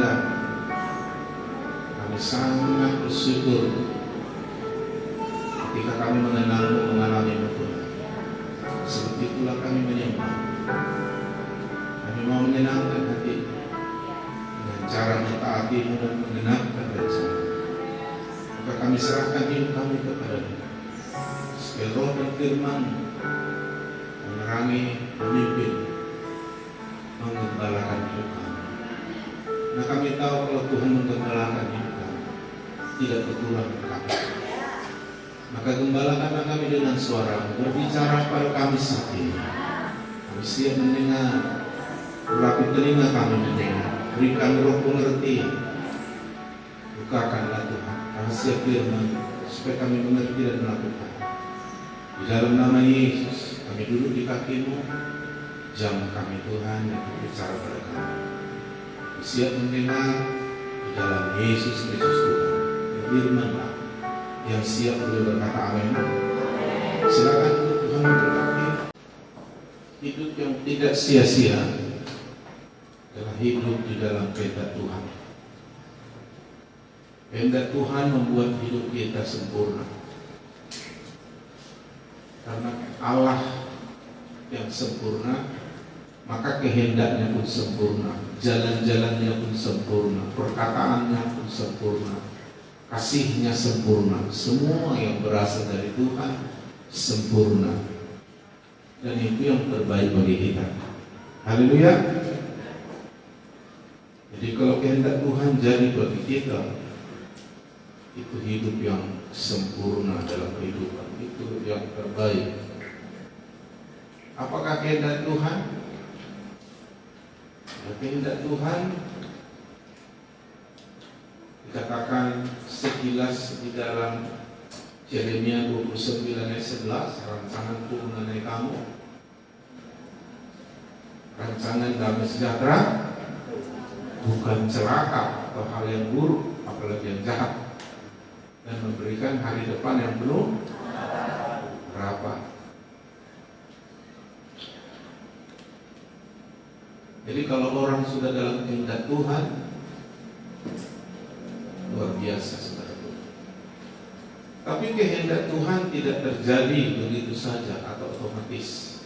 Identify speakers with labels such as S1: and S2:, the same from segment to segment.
S1: bangga, kami sangat bersyukur ketika kami mengenalmu, mengalamimu Tuhan. Seperti itulah kami menyembah. Kami mau menyenangkan hati dengan cara mentaatimu dan menggenapkan rencana. Maka kami serahkan hidup kami kepada-Mu, supaya roh dan firman menerangi, memimpin, menggembalakan hidup kami. Nah, kami tahu kalau Tuhan menggembalakan hidup kami, tidak berkurang kami. Maka gembalakanlah kami dengan suara-Mu, berbicara pada kami saat ini. Kami siap mendengar, urapi telinga kami mendengar, berikan roh pengerti. Bukakanlah Tuhan rahasia firman, supaya kami mengerti dan melakukan. Di dalam nama Yesus, kami duduk di kaki-Mu, jam kami Tuhan yang berbicara pada kami. Kami siap mendengar di dalam Yesus Kristus Tuhan. Firman-Lah yang siap boleh berkata amin. Silakan Tuhan memberkati. Hidup yang tidak sia-sia adalah hidup di dalam kehendak Tuhan. Kehendak Tuhan membuat hidup kita sempurna. Karena Allah yang sempurna, maka kehendaknya pun sempurna, jalan-jalannya pun sempurna, perkataannya pun sempurna, kasihnya sempurna. Semua yang berasal dari Tuhan sempurna. Dan itu yang terbaik bagi kita. Haleluya. Jadi kalau kehendak Tuhan jadi bagi kita, itu hidup yang sempurna dalam kehidupan, itu yang terbaik. Apakah kehendak Tuhan? Ya, kehendak Tuhan dikatakan sekilas di dalam Yeremia 29 ayat 11, rancanganku mengenai kamu, rancangan damai sejahtera, bukan celaka atau hal yang buruk, apalagi yang jahat, dan memberikan hari depan yang penuh harapan. Jadi kalau orang sudah dalam kehendak Tuhan, luar biasa saudara. Tapi kehendak Tuhan tidak terjadi begitu saja atau otomatis.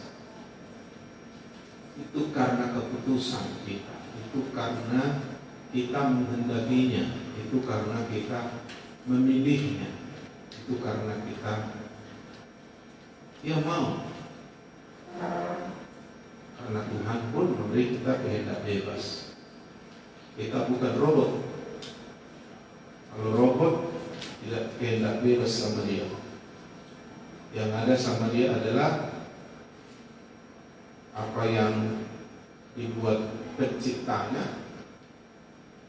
S1: Itu karena keputusan kita, itu karena kita menghendakinya, itu karena kita memilihnya, itu karena kita mau. Karena Tuhan pun memberi kita kehendak bebas. Kita bukan robot. Kalau robot tidak kehendak bebas sama dia. Yang ada sama dia adalah apa yang dibuat penciptanya,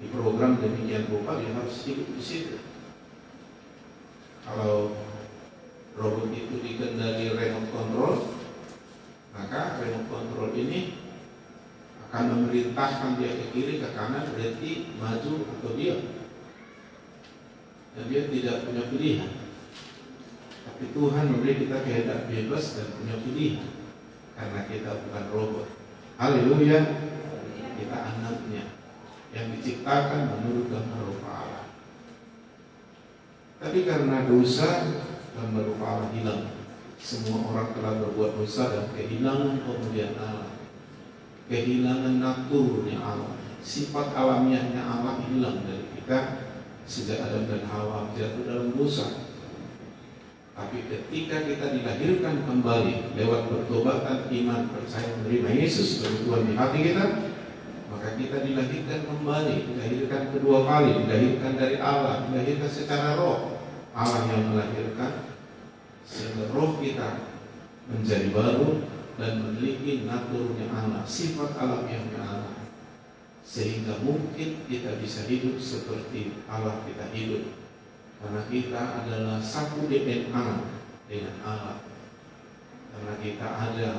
S1: diprogram demikian rupa, dia harus hidup di situ. Kalau robot itu dikendali remote control, maka remote control ini akan memerintahkan dia ke kiri, ke kanan, berhenti, maju atau diam. Dan dia tidak punya pilihan. Tapi Tuhan memberi kita kehendak bebas dan punya pilihan, karena kita bukan robot. Haleluya. Kita anaknya yang diciptakan menurut gambar rupa Allah. Tapi karena dosa, gambar rupa Allah hilang. Semua orang telah berbuat dosa dan kehilangan kemuliaan Allah, kehilangan naturnya Allah, sifat alamiahnya Allah hilang dari kita sejak Adam dan Hawa jatuh dalam dosa. Tapi ketika kita dilahirkan kembali lewat pertobatan, iman, percaya menerima Yesus sebagai Tuhan di hati kita, maka kita dilahirkan kembali, dilahirkan kedua kali, dilahirkan dari Allah, dilahirkan secara roh. Allah yang melahirkan, sehingga roh kita menjadi baru dan memiliki naturnya Allah, sifat alamiahnya Allah, sehingga mungkin kita bisa hidup seperti Allah kita hidup, karena kita adalah satu DNA dengan Allah, karena kita ada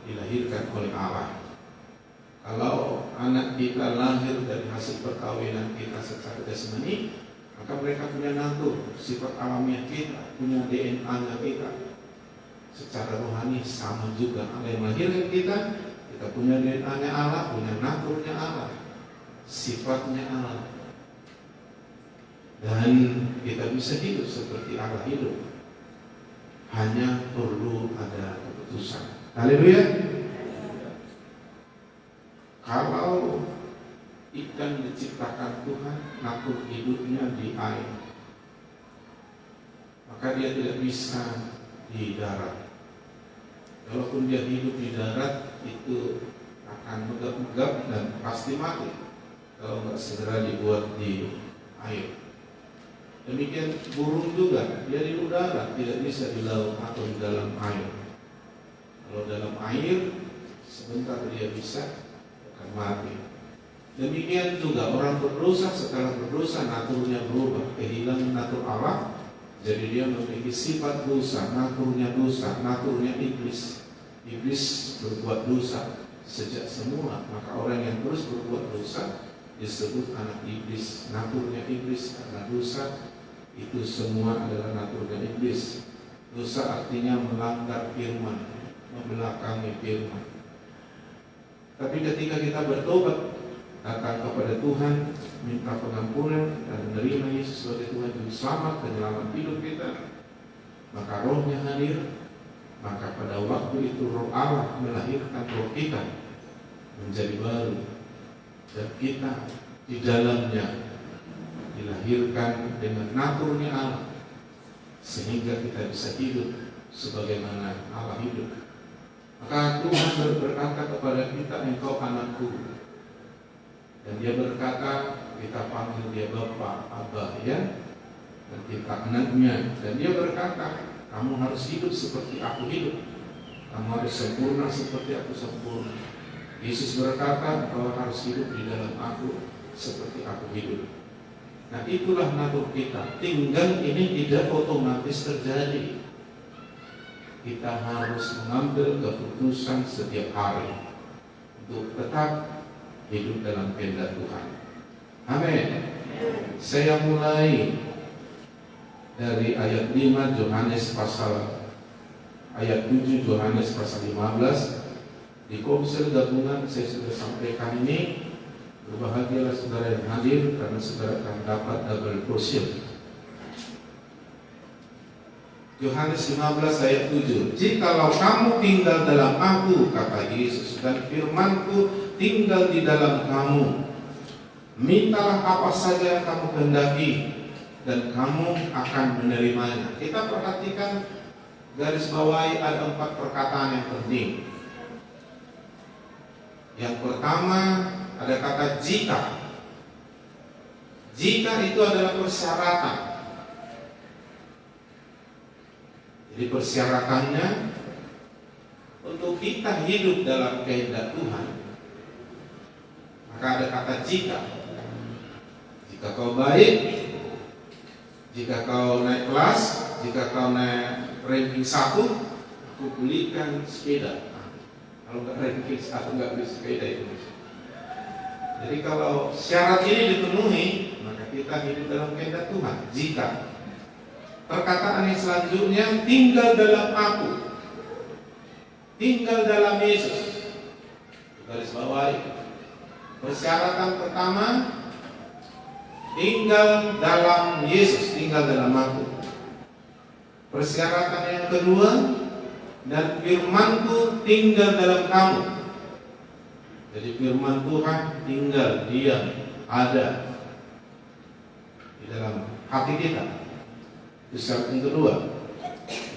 S1: dilahirkan oleh Allah. Kalau anak kita lahir dari hasil perkawinan kita secara jasmani, maka mereka punya natur, sifat alamiah kita, punya DNA-nya kita. Secara rohani sama juga. Allah yang melahirkan kita, kita punya DNA-nya Allah, punya naturnya Allah. sifatnya Allah. Dan kita bisa hidup seperti Allah hidup. Hanya perlu ada keputusan. Haleluya. Kalau ikan diciptakan Tuhan, natur hidupnya di air, maka dia tidak bisa di darat. Walaupun dia hidup di darat, itu akan megap-megap dan pasti mati kalau nggak segera dibuat di air. Demikian burung juga, dia di udara, tidak bisa di laut atau di dalam air. Kalau dalam air, sebentar dia bisa akan mati. Demikian juga orang berdosa, setelah berdosa naturnya berubah, kehilangan natur Allah, jadi dia memiliki sifat dosa, naturnya iblis. Iblis berbuat dosa sejak semula, maka orang yang terus berbuat dosa disebut anak iblis. Naturnya iblis karena dosa itu semua adalah naturnya iblis. Dosa artinya melanggar firman, membelakangi firman. Tapi ketika kita bertobat, datang kepada Tuhan, minta pengampunan dan menerima Yesus sebagai Tuhan Juru Selamat dan Selamat hidup kita, maka Rohnya hadir. Maka pada waktu itu Roh Allah melahirkan roh kita menjadi baru, dan kita di dalamnya dilahirkan dengan naturnya Allah, sehingga kita bisa hidup sebagaimana Allah hidup. Maka Tuhan berkata kepada kita, engkau anakku. Dan dia berkata, kita panggil dia Bapa, Abba, ya, dan kita anaknya. Dan dia berkata, kamu harus hidup seperti aku hidup, kamu harus sempurna seperti aku sempurna. Yesus berkata, kau harus hidup di dalam aku seperti aku hidup. Nah, itulah natur kita. Tinggal ini tidak otomatis terjadi. Kita harus mengambil keputusan setiap hari untuk tetap hidup dalam kehendak Tuhan. Amin. Saya mulai dari ayat 5 Yohanes pasal ayat 7 Yohanes pasal 15. Di komsel gabungan saya sudah sampaikan ini. Berbahagialah saudara yang hadir, karena saudara akan dapat double portion. Yohanes 15 ayat 7. Jikalau kamu tinggal dalam aku, kata Yesus, dan firman-Ku tinggal di dalam kamu, mintalah apa saja yang kamu kehendaki, dan kamu akan menerimanya. Kita perhatikan garis bawahi ada 4 perkataan yang penting. Yang pertama ada kata jika. Jika itu adalah persyaratan. Jadi persyaratannya untuk kita hidup dalam kehendak Tuhan, maka ada kata jika. Jika kau baik, jika kau naik kelas, jika kau naik ranking 1, aku belikan sepeda. Kalau nggak ranking 1 nggak beli sepeda itu. Jadi kalau syarat ini dipenuhi, maka kita hidup dalam kehendak Tuhan. Jika. Perkataan yang selanjutnya, tinggal dalam aku, tinggal dalam Yesus. Garis bawahi. Persyaratan pertama, tinggal dalam Yesus, tinggal dalam aku. Persyaratan yang kedua, dan firman-Ku tinggal dalam kamu. Jadi firman Tuhan tinggal, diam, ada di dalam hati kita. Itu syarat yang kedua,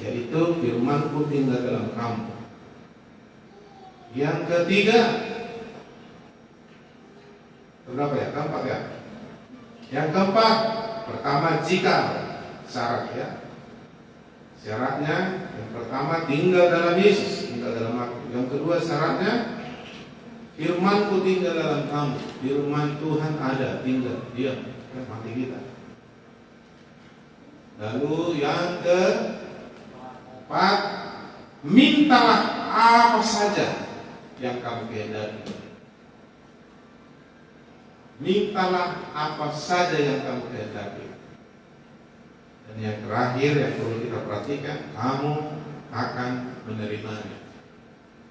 S1: yaitu firman-Ku tinggal dalam kamu. Yang ketiga, berapa ya? Keempat ya? Yang keempat, pertama jika, syarat ya. Syaratnya yang pertama tinggal dalam Yesus, tinggal dalam aku. Yang kedua syaratnya firman-Ku tinggal dalam kamu. Firman Tuhan ada, tinggal, diam dalam hati kita. Lalu yang keempat, mintalah apa saja yang kamu kehendaki. Mintalah apa saja yang kamu kehendaki. Dan yang terakhir yang perlu kita perhatikan, kamu akan menerimanya.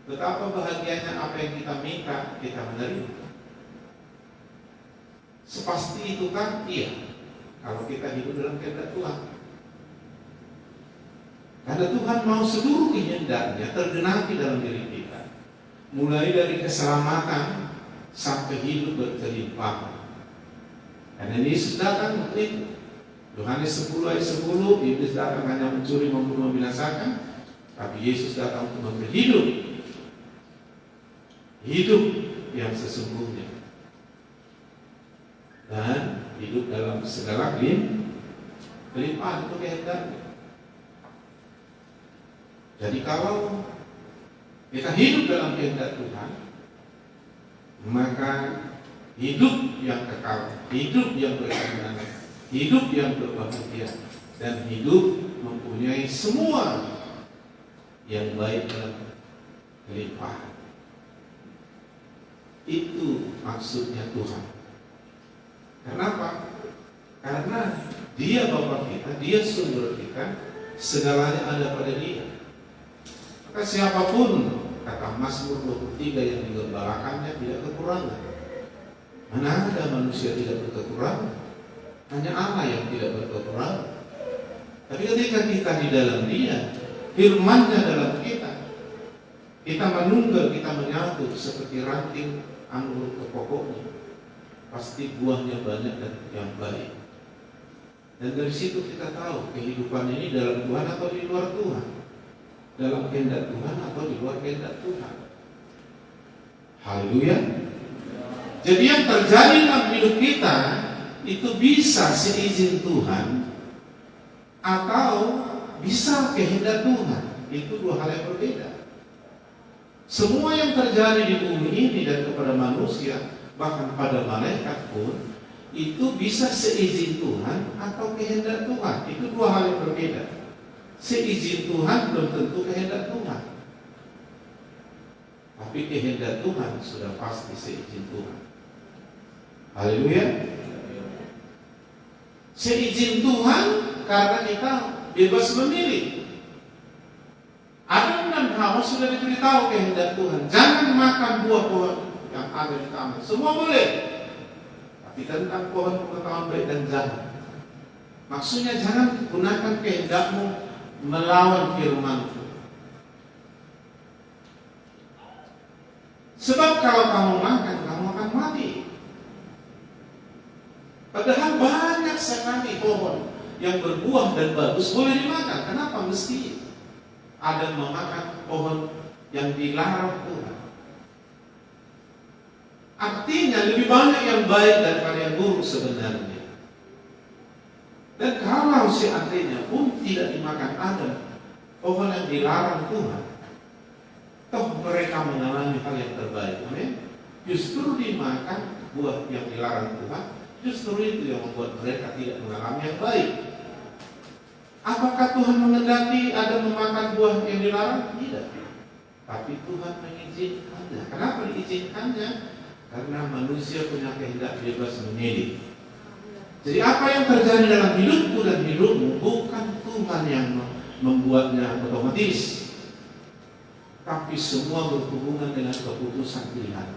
S1: Betapa bahagianya apa yang kita minta, kita menerima. Sepasti itu kan? Iya. Kalau kita hidup dalam kehendak Tuhan. Karena Tuhan mau seluruh kehendaknya tergenapi dalam diri kita. Mulai dari keselamatan sampai hidup berkelimpahan. Karena Yesus datang untuk itu. Yohanes 10 ayat 10, iblis datang hanya mencuri, membunuh, membinasakan, tapi Yesus datang untuk memberi hidup. Hidup yang sesungguhnya. Dan hidup dalam segala kelimpahan, itu kehendaknya. Jadi kalau kita hidup dalam kehendak Tuhan, maka hidup yang kekal, hidup yang berkemenangan, hidup yang berbahagia, dan hidup mempunyai semua yang baik dalam kelimpahan. Itu maksudnya Tuhan. Kenapa? Karena Dia Bapa kita, Dia sumber kita, segalanya ada pada Dia. Maka siapapun, kata Mazmur 23 yang digembalakannya, tidak kekurangan. Mana ada manusia tidak berkekurangan? Hanya Allah yang tidak berkekurangan. Tapi ketika kita di dalam Dia, firman-Nya dalam kita menunggal, kita menyatu seperti ranting anggur ke pokoknya, pasti buahnya banyak dan yang baik. Dan dari situ kita tahu kehidupan ini dalam Tuhan atau di luar Tuhan, dalam kehendak Tuhan atau di luar kehendak Tuhan. Haleluya. Jadi yang terjadi dalam hidup kita itu bisa seizin Tuhan atau bisa kehendak Tuhan. Itu dua hal yang berbeda. Semua yang terjadi di bumi ini dan kepada manusia, bahkan pada malaikat pun, itu bisa seizin Tuhan atau kehendak Tuhan. Itu dua hal yang berbeda. Seizin Tuhan belum tentu kehendak Tuhan. Tapi kehendak Tuhan sudah pasti seizin Tuhan. Haleluya. Seizin Tuhan karena kita bebas memilih. Adam dan Hawa sudah diberitahu kehendak Tuhan. Jangan makan buah pohon yang ada di taman. Semua boleh. Tapi tentang pohon pengetahuan baik dan jahat, maksudnya jangan gunakan kehendakmu melawan firman-Ku. Sebab kalau kamu makan, kamu akan mati. Padahal banyak sekali pohon yang berbuah dan bagus boleh dimakan. Kenapa mesti ada memakan pohon yang dilarang Tuhan? Artinya lebih banyak yang baik daripada yang buruk sebenarnya. Dan kalau seandainya pun tidak dimakan Adam, pohon yang dilarang Tuhan, toh mereka mengalami hal yang terbaik. Amin. Justru dimakan buah yang dilarang Tuhan, justru itu yang membuat mereka tidak mengalami yang baik. Apakah Tuhan mengendaki Adam memakan buah yang dilarang? Tidak. Tapi Tuhan mengizinkannya. Kenapa diizinkannya? Karena manusia punya kehendak bebas memilih. Jadi apa yang terjadi dalam hidupku dan hidupmu bukan Tuhan yang membuatnya otomatis, tapi semua berhubungan dengan keputusan pilihan.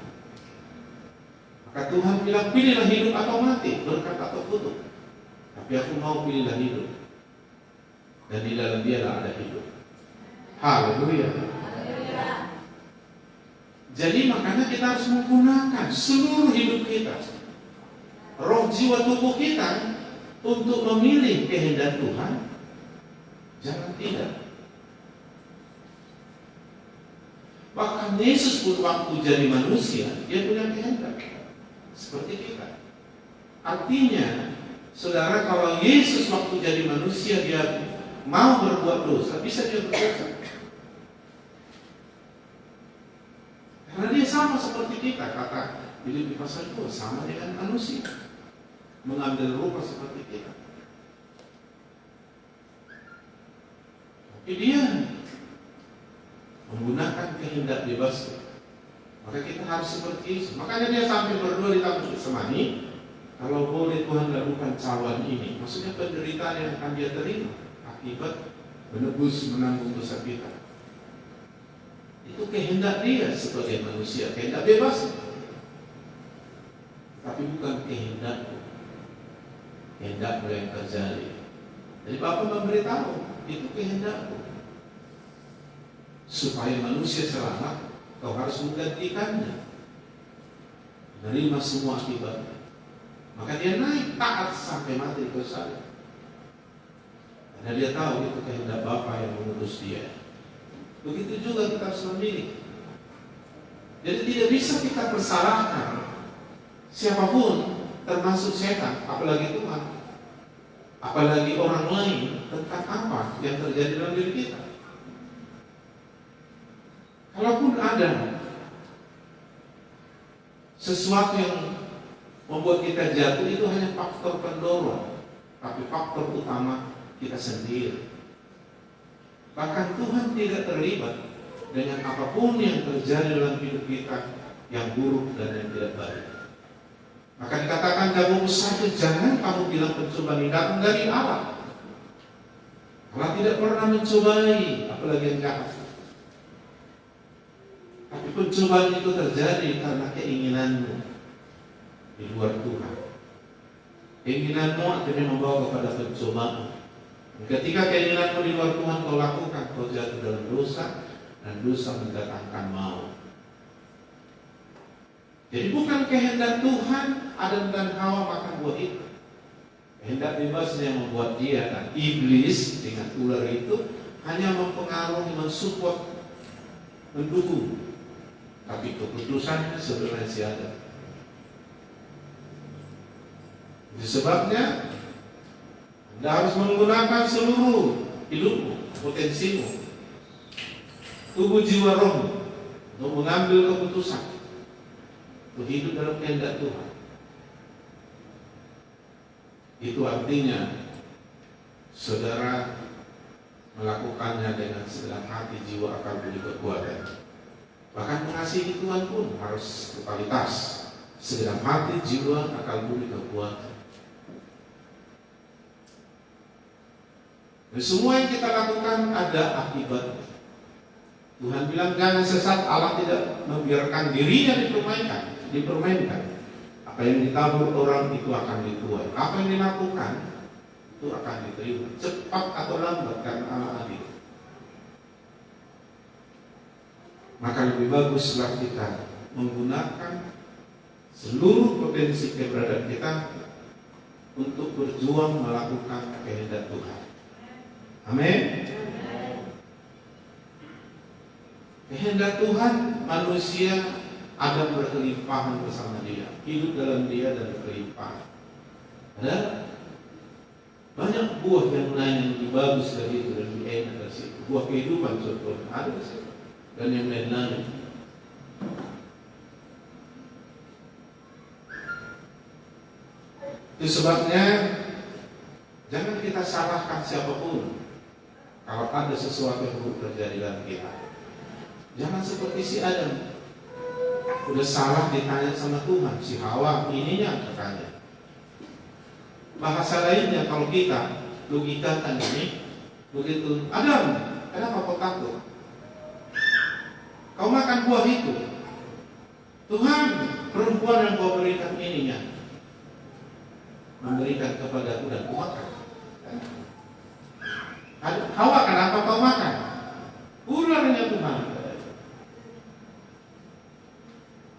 S1: Maka Tuhan bilang, pilihlah hidup atau mati, berkat atau kutuk. Tapi aku mau pilihlah hidup. Dan di dalam Dialah ada hidup. Haleluya. Jadi makanya kita harus menggunakan seluruh hidup kita, roh, jiwa, tubuh kita untuk memilih kehendak Tuhan. Jangan tidak. Bahkan Yesus pun waktu jadi manusia, Dia punya kehendak seperti kita. Artinya, saudara, kalau Yesus waktu jadi manusia Dia mau berbuat dosa, bisa Dia berdosa. Karena Dia sama seperti kita, kata Filipi pasal 2, sama dengan manusia, mengambil rupa seperti kita. Tapi Dia menggunakan kehendak bebas. Maka kita harus seperti itu. Makanya Dia sampai berdoa di taman Getsemani, kalau boleh Tuhan lakukan cawan ini, maksudnya penderitaan yang akan Dia terima akibat menebus, menanggung dosa kita. Itu kehendak Dia sebagai manusia, kehendak bebas. Tapi bukan kehendak kehendakmu yang terjadi. Jadi Bapa memberitahu, itu kehendakku. Supaya manusia selamat, kau harus menggantikannya, menerima semua akibatnya. Maka dia naik taat sampai mati ke saya. Karena dia tahu itu kehendak Bapa yang mengutus dia. Begitu juga kita harus memilih. Jadi tidak bisa kita persalahkan siapapun, termasuk setan, apalagi Tuhan, apalagi orang lain, tentang apa yang terjadi dalam diri kita. Kalaupun ada sesuatu yang membuat kita jatuh, itu hanya faktor pendorong, tapi faktor utama kita sendiri. Bahkan Tuhan tidak terlibat dengan apapun yang terjadi dalam hidup kita yang buruk dan yang tidak baik. Maka dikatakan Yakobus 1, jangan kamu bilang pencobaan ini datang dari Allah. Allah tidak pernah mencobai, apalagi yang jahat. Tapi pencobaan itu terjadi karena keinginanmu di luar Tuhan. Keinginanmu akhirnya membawa kepada pencobaan. Ketika keinginanmu di luar Tuhan kau lakukan, kau jatuh dalam dosa, dan dosa mendatangkan maut. Jadi bukan kehendak Tuhan Adam dan Hawa makan buah itu. Kehendak bebasnya yang membuat dia dan iblis dengan ular itu hanya mempengaruhi, mensupport, mendukung. Tapi keputusannya sebenarnya si Adam. Itu sebabnya Anda harus menggunakan seluruh hidupmu, potensimu, tubuh jiwa rohmu untuk mengambil keputusan untuk hidup dalam kehendak Tuhan. Itu artinya saudara melakukannya dengan segenap hati, jiwa, akal, budi, kekuatan. Bahkan mengasihi Tuhan pun harus totalitas, segenap hati, jiwa, akal, budi, kekuatan. Dan semua yang kita lakukan ada akibatnya. Tuhan bilang jangan sesat, Allah tidak membiarkan dirinya dipermainkan. Apa yang ditabur orang itu akan dituai. Apa yang dilakukan itu akan diterima, cepat atau lambat, karena Allah adil. Maka lebih baguslah kita menggunakan seluruh potensi keberadaan kita untuk berjuang melakukan kehendak Tuhan. Amin. Kehendak Tuhan manusia ada berkelimpahan bersama dia, hidup dalam dia dan berkelimpahan. Ada banyak buah yang lain yang lebih bagus dari itu, lebih enak dari situ. Buah kehidupan contohnya ada di situ, dan yang lain-lain. Itu sebabnya jangan kita salahkan siapapun kalau ada sesuatu yang buruk terjadi dalam kita. Jangan seperti si Adam, udah salah ditanya sama Tuhan, si Hawa ininya katanya. Bahasa lainnya kalau kita logikakan ini begitu, Adam, kenapa kau takut? Kau makan buah itu. Tuhan, perempuan yang kau berikan ininya memberikan kepadaku dan ku makan. Hawa, kenapa kau makan? Ularnya Tuhan.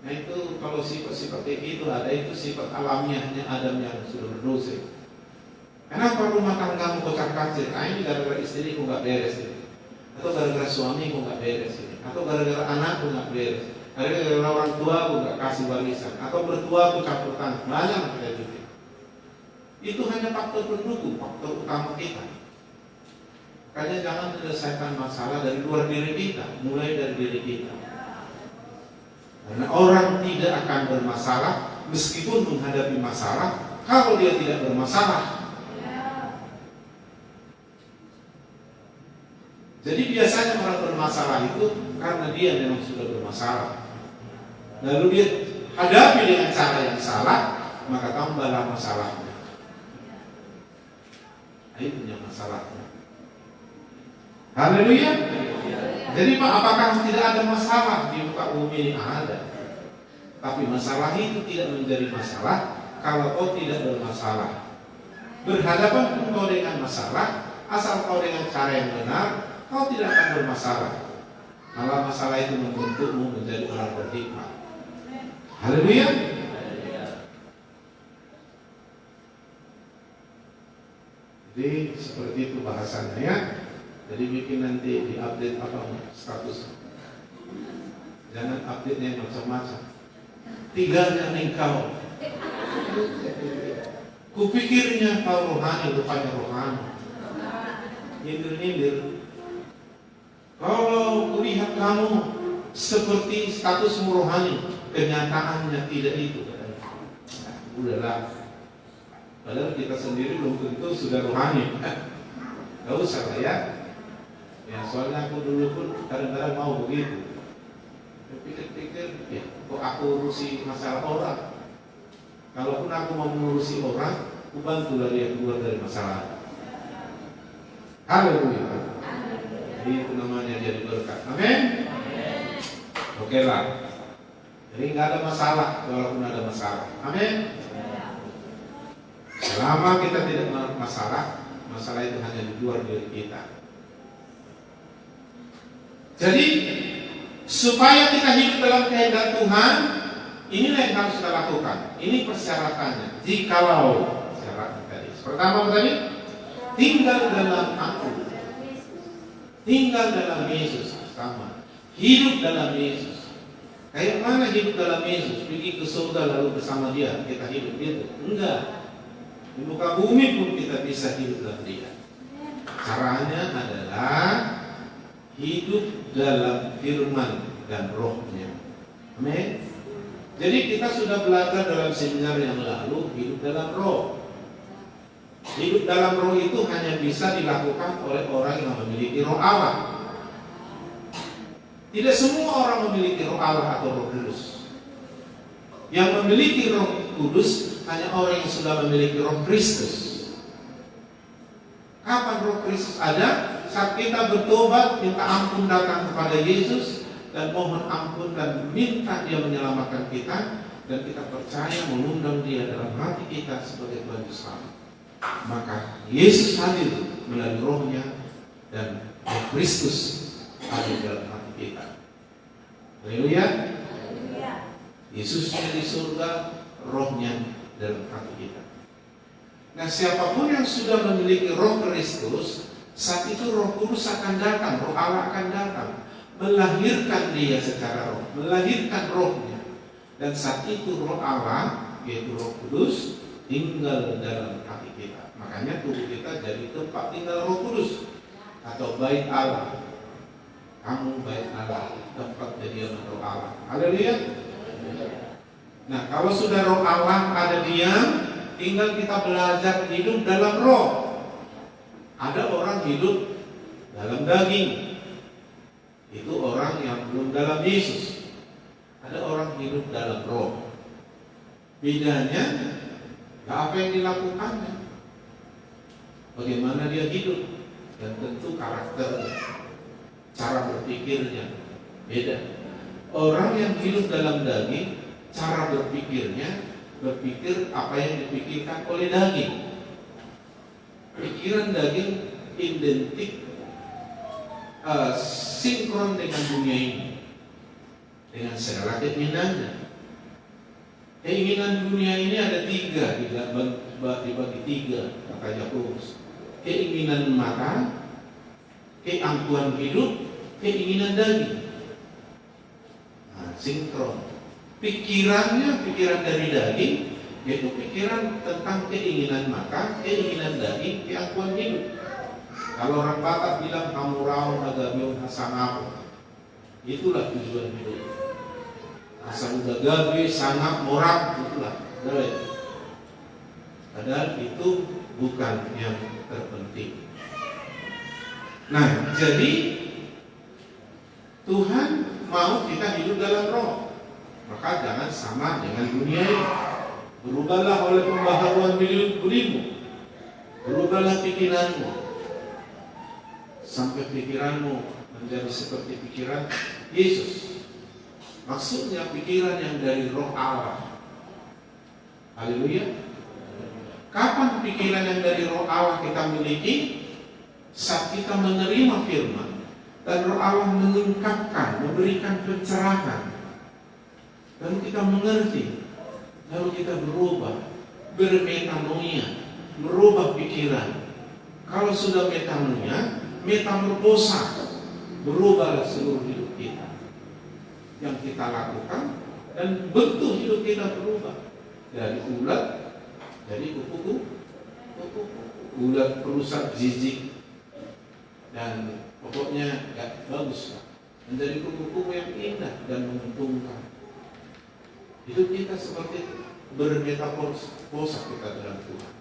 S1: Nah itu kalau sifat-sifat kayak gitu ada, itu sifat alamiahnya Adam yang sudah berdosa. Kenapa rumah tanggamu kocar-kacir? Ini gara-gara istriku nggak beres ini, atau gara-gara suamiku nggak beres ini, atau gara-gara anakku nggak beres, gara-gara orang tuaku nggak kasih warisan, atau mertuaku campur tangan. Banyak kayak gitu. Itu hanya faktor pendukung, faktor utama kita. Makanya jangan menyelesaikan masalah dari luar diri kita, mulai dari diri kita. Karena orang tidak akan bermasalah meskipun menghadapi masalah kalau dia tidak bermasalah. Jadi biasanya orang bermasalah itu karena dia memang sudah bermasalah. Lalu dia hadapi dengan cara yang salah, maka tambahlah masalahnya. Itu punya masalahnya. Haleluya. Jadi apakah tidak ada masalah di muka bumi ini? Ada. Tapi masalah itu tidak menjadi masalah kalau kau tidak bermasalah. Berhadapan pun kau dengan masalah, asal kau dengan cara yang benar, kau tidak akan bermasalah. Malah masalah itu membentukmu menjadi orang berhikmat. Haleluya. Jadi seperti itu bahasanya ya. Jadi bikin nanti diupdate status. Jangan update-nya macam-macam. Tiganya engkau. Kupikirnya kau rohani, rupanya rohani. Nyindir-nyindir. Kalau kulihat kamu seperti statusmu rohani, kenyataannya tidak itu. Nah, udahlah. Padahal kita sendiri belum tentu sudah rohani. Gak usah lah ya. Ya soalnya aku dulu pun kadang-kadang mau begitu. Pikir-pikir, ya, kok aku urusi masalah orang. Kalaupun aku mau mengurusi orang, aku bantulah dia keluar dari masalah. Haleluya. Jadi itu namanya jadi berkat. Amin. Oke lah. Jadi nggak ada masalah walaupun ada masalah. Amin. Selama kita tidak masalah, masalah itu hanya di luar diri kita. Jadi supaya kita hidup dalam kehendak Tuhan, inilah yang harus kita lakukan. Ini persyaratannya. Jikalau syaratnya tadi. Pertama tadi, tinggal dalam aku. Tinggal dalam Yesus. Sama. Hidup dalam Yesus. Kayak mana hidup dalam Yesus? Pergi ke surga lalu bersama Dia kita hidup gitu? Enggak. Di muka bumi pun kita bisa hidup dalam Dia. Caranya adalah hidup dalam firman dan rohnya. Amin. Jadi kita sudah belajar dalam seminar yang lalu hidup dalam roh. Hidup dalam roh itu hanya bisa dilakukan oleh orang yang memiliki roh Allah. Tidak semua orang memiliki roh Allah atau roh kudus. Yang memiliki roh kudus hanya orang yang sudah memiliki roh Kristus. Kapan roh Kristus ada? Saat kita bertobat, minta ampun datang kepada Yesus dan mohon ampun dan minta Dia menyelamatkan kita, dan kita percaya mengundang Dia dalam hati kita sebagai Tuhan Yesus. Maka Yesus hadir melalui rohnya dan roh Kristus hadir dalam hati kita. Haleluya. Yesusnya di surga, rohnya dalam hati kita. Nah, siapapun yang sudah memiliki roh Kristus, saat itu Roh Kudus akan datang, Roh Allah akan datang, melahirkan dia secara roh, melahirkan rohnya. Dan saat itu Roh Allah, yaitu Roh Kudus, tinggal dalam hati kita. Makanya tubuh kita jadi tempat tinggal Roh Kudus atau bait Allah. Kamu bait Allah, tempat kediaman Roh Allah. Haleluya. Nah, kalau sudah Roh Allah ada diam, tinggal kita belajar hidup dalam roh. Ada orang hidup dalam daging, itu orang yang belum dalam Yesus. Ada orang hidup dalam roh. Bedanya, apa yang dilakukannya, bagaimana dia hidup, dan tentu karakternya, cara berpikirnya beda. Orang yang hidup dalam daging, cara berpikirnya berpikir apa yang dipikirkan oleh daging. Pikiran daging identik sinkron dengan dunia ini, dengan segala keinginannya. Keinginan dunia ini ada tiga, dibagi tiga, kata Yakobus. Keinginan mata, keangkuhan hidup, keinginan daging. Nah, sinkron. Pikirannya pikiran dari daging, yaitu pikiran tentang keinginan mata, keinginan daging, keangkuhan hidup. Kalau orang Batak bilang kamu raung agamion hasangapo, itulah tujuan hidup. Asal udah gabe, sangap, morak, itulah. Padahal itu bukan yang terpenting. Nah, jadi Tuhan mau kita hidup dalam roh. Maka jangan sama dengan dunia ini. Berubahlah oleh pembaharuan budimu. Berubahlah pikiranmu, sampai pikiranmu menjadi seperti pikiran Yesus. Maksudnya pikiran yang dari roh Allah. Haleluya. Kapan pikiran yang dari Roh Allah kita miliki? Saat kita menerima firman dan Roh Allah melengkapkan, memberikan pencerahan, lalu kita mengerti, lalu kita berubah, bermetanoia, merubah pikiran. Kalau sudah metanoia, metamorfosa, berubah seluruh hidup kita. Yang kita lakukan dan bentuk hidup kita berubah dari ulat jadi kupu-kupu, ulat perusak jijik dan pokoknya ya bagus lah. Menjadi kupu-kupu yang indah dan menguntungkan. Hidup kita seperti bermetamorfosa kita dalam Tuhan.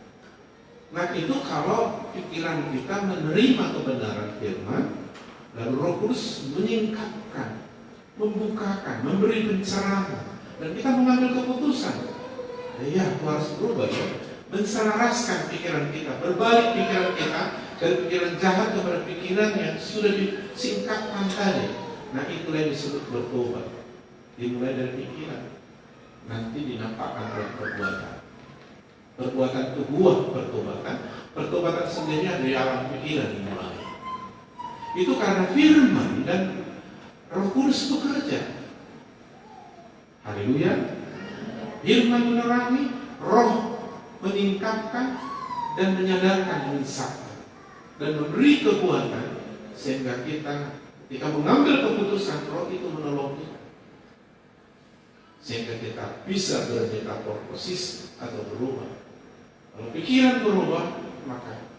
S1: Nah itu kalau pikiran kita menerima kebenaran firman, lalu Roh Kudus menyingkapkan, membukakan, memberi pencerahan, dan kita mengambil keputusan. Ya, aku harus berubah ya. Menselaraskan pikiran kita, berbalik pikiran kita dari pikiran jahat kepada pikiran yang sudah disingkapkan tadi. Nah itulah yang disebut bertobat. Dimulai dari pikiran, nanti dinampakkan oleh perbuatan. Perbuatan itu buah pertobatan. Pertobatan sendiri dari alam pikiran dimulai. Itu karena firman dan Roh Kudus bekerja. Haleluya. Firman menerangi, Roh meningkatkan dan menyadarkan, menyesatkan dan memberi kekuatan sehingga kita ketika mengambil keputusan, Roh itu menolong kita sehingga kita bisa bermetamorfosis atau berubah. Kalau pikiran berubah, maka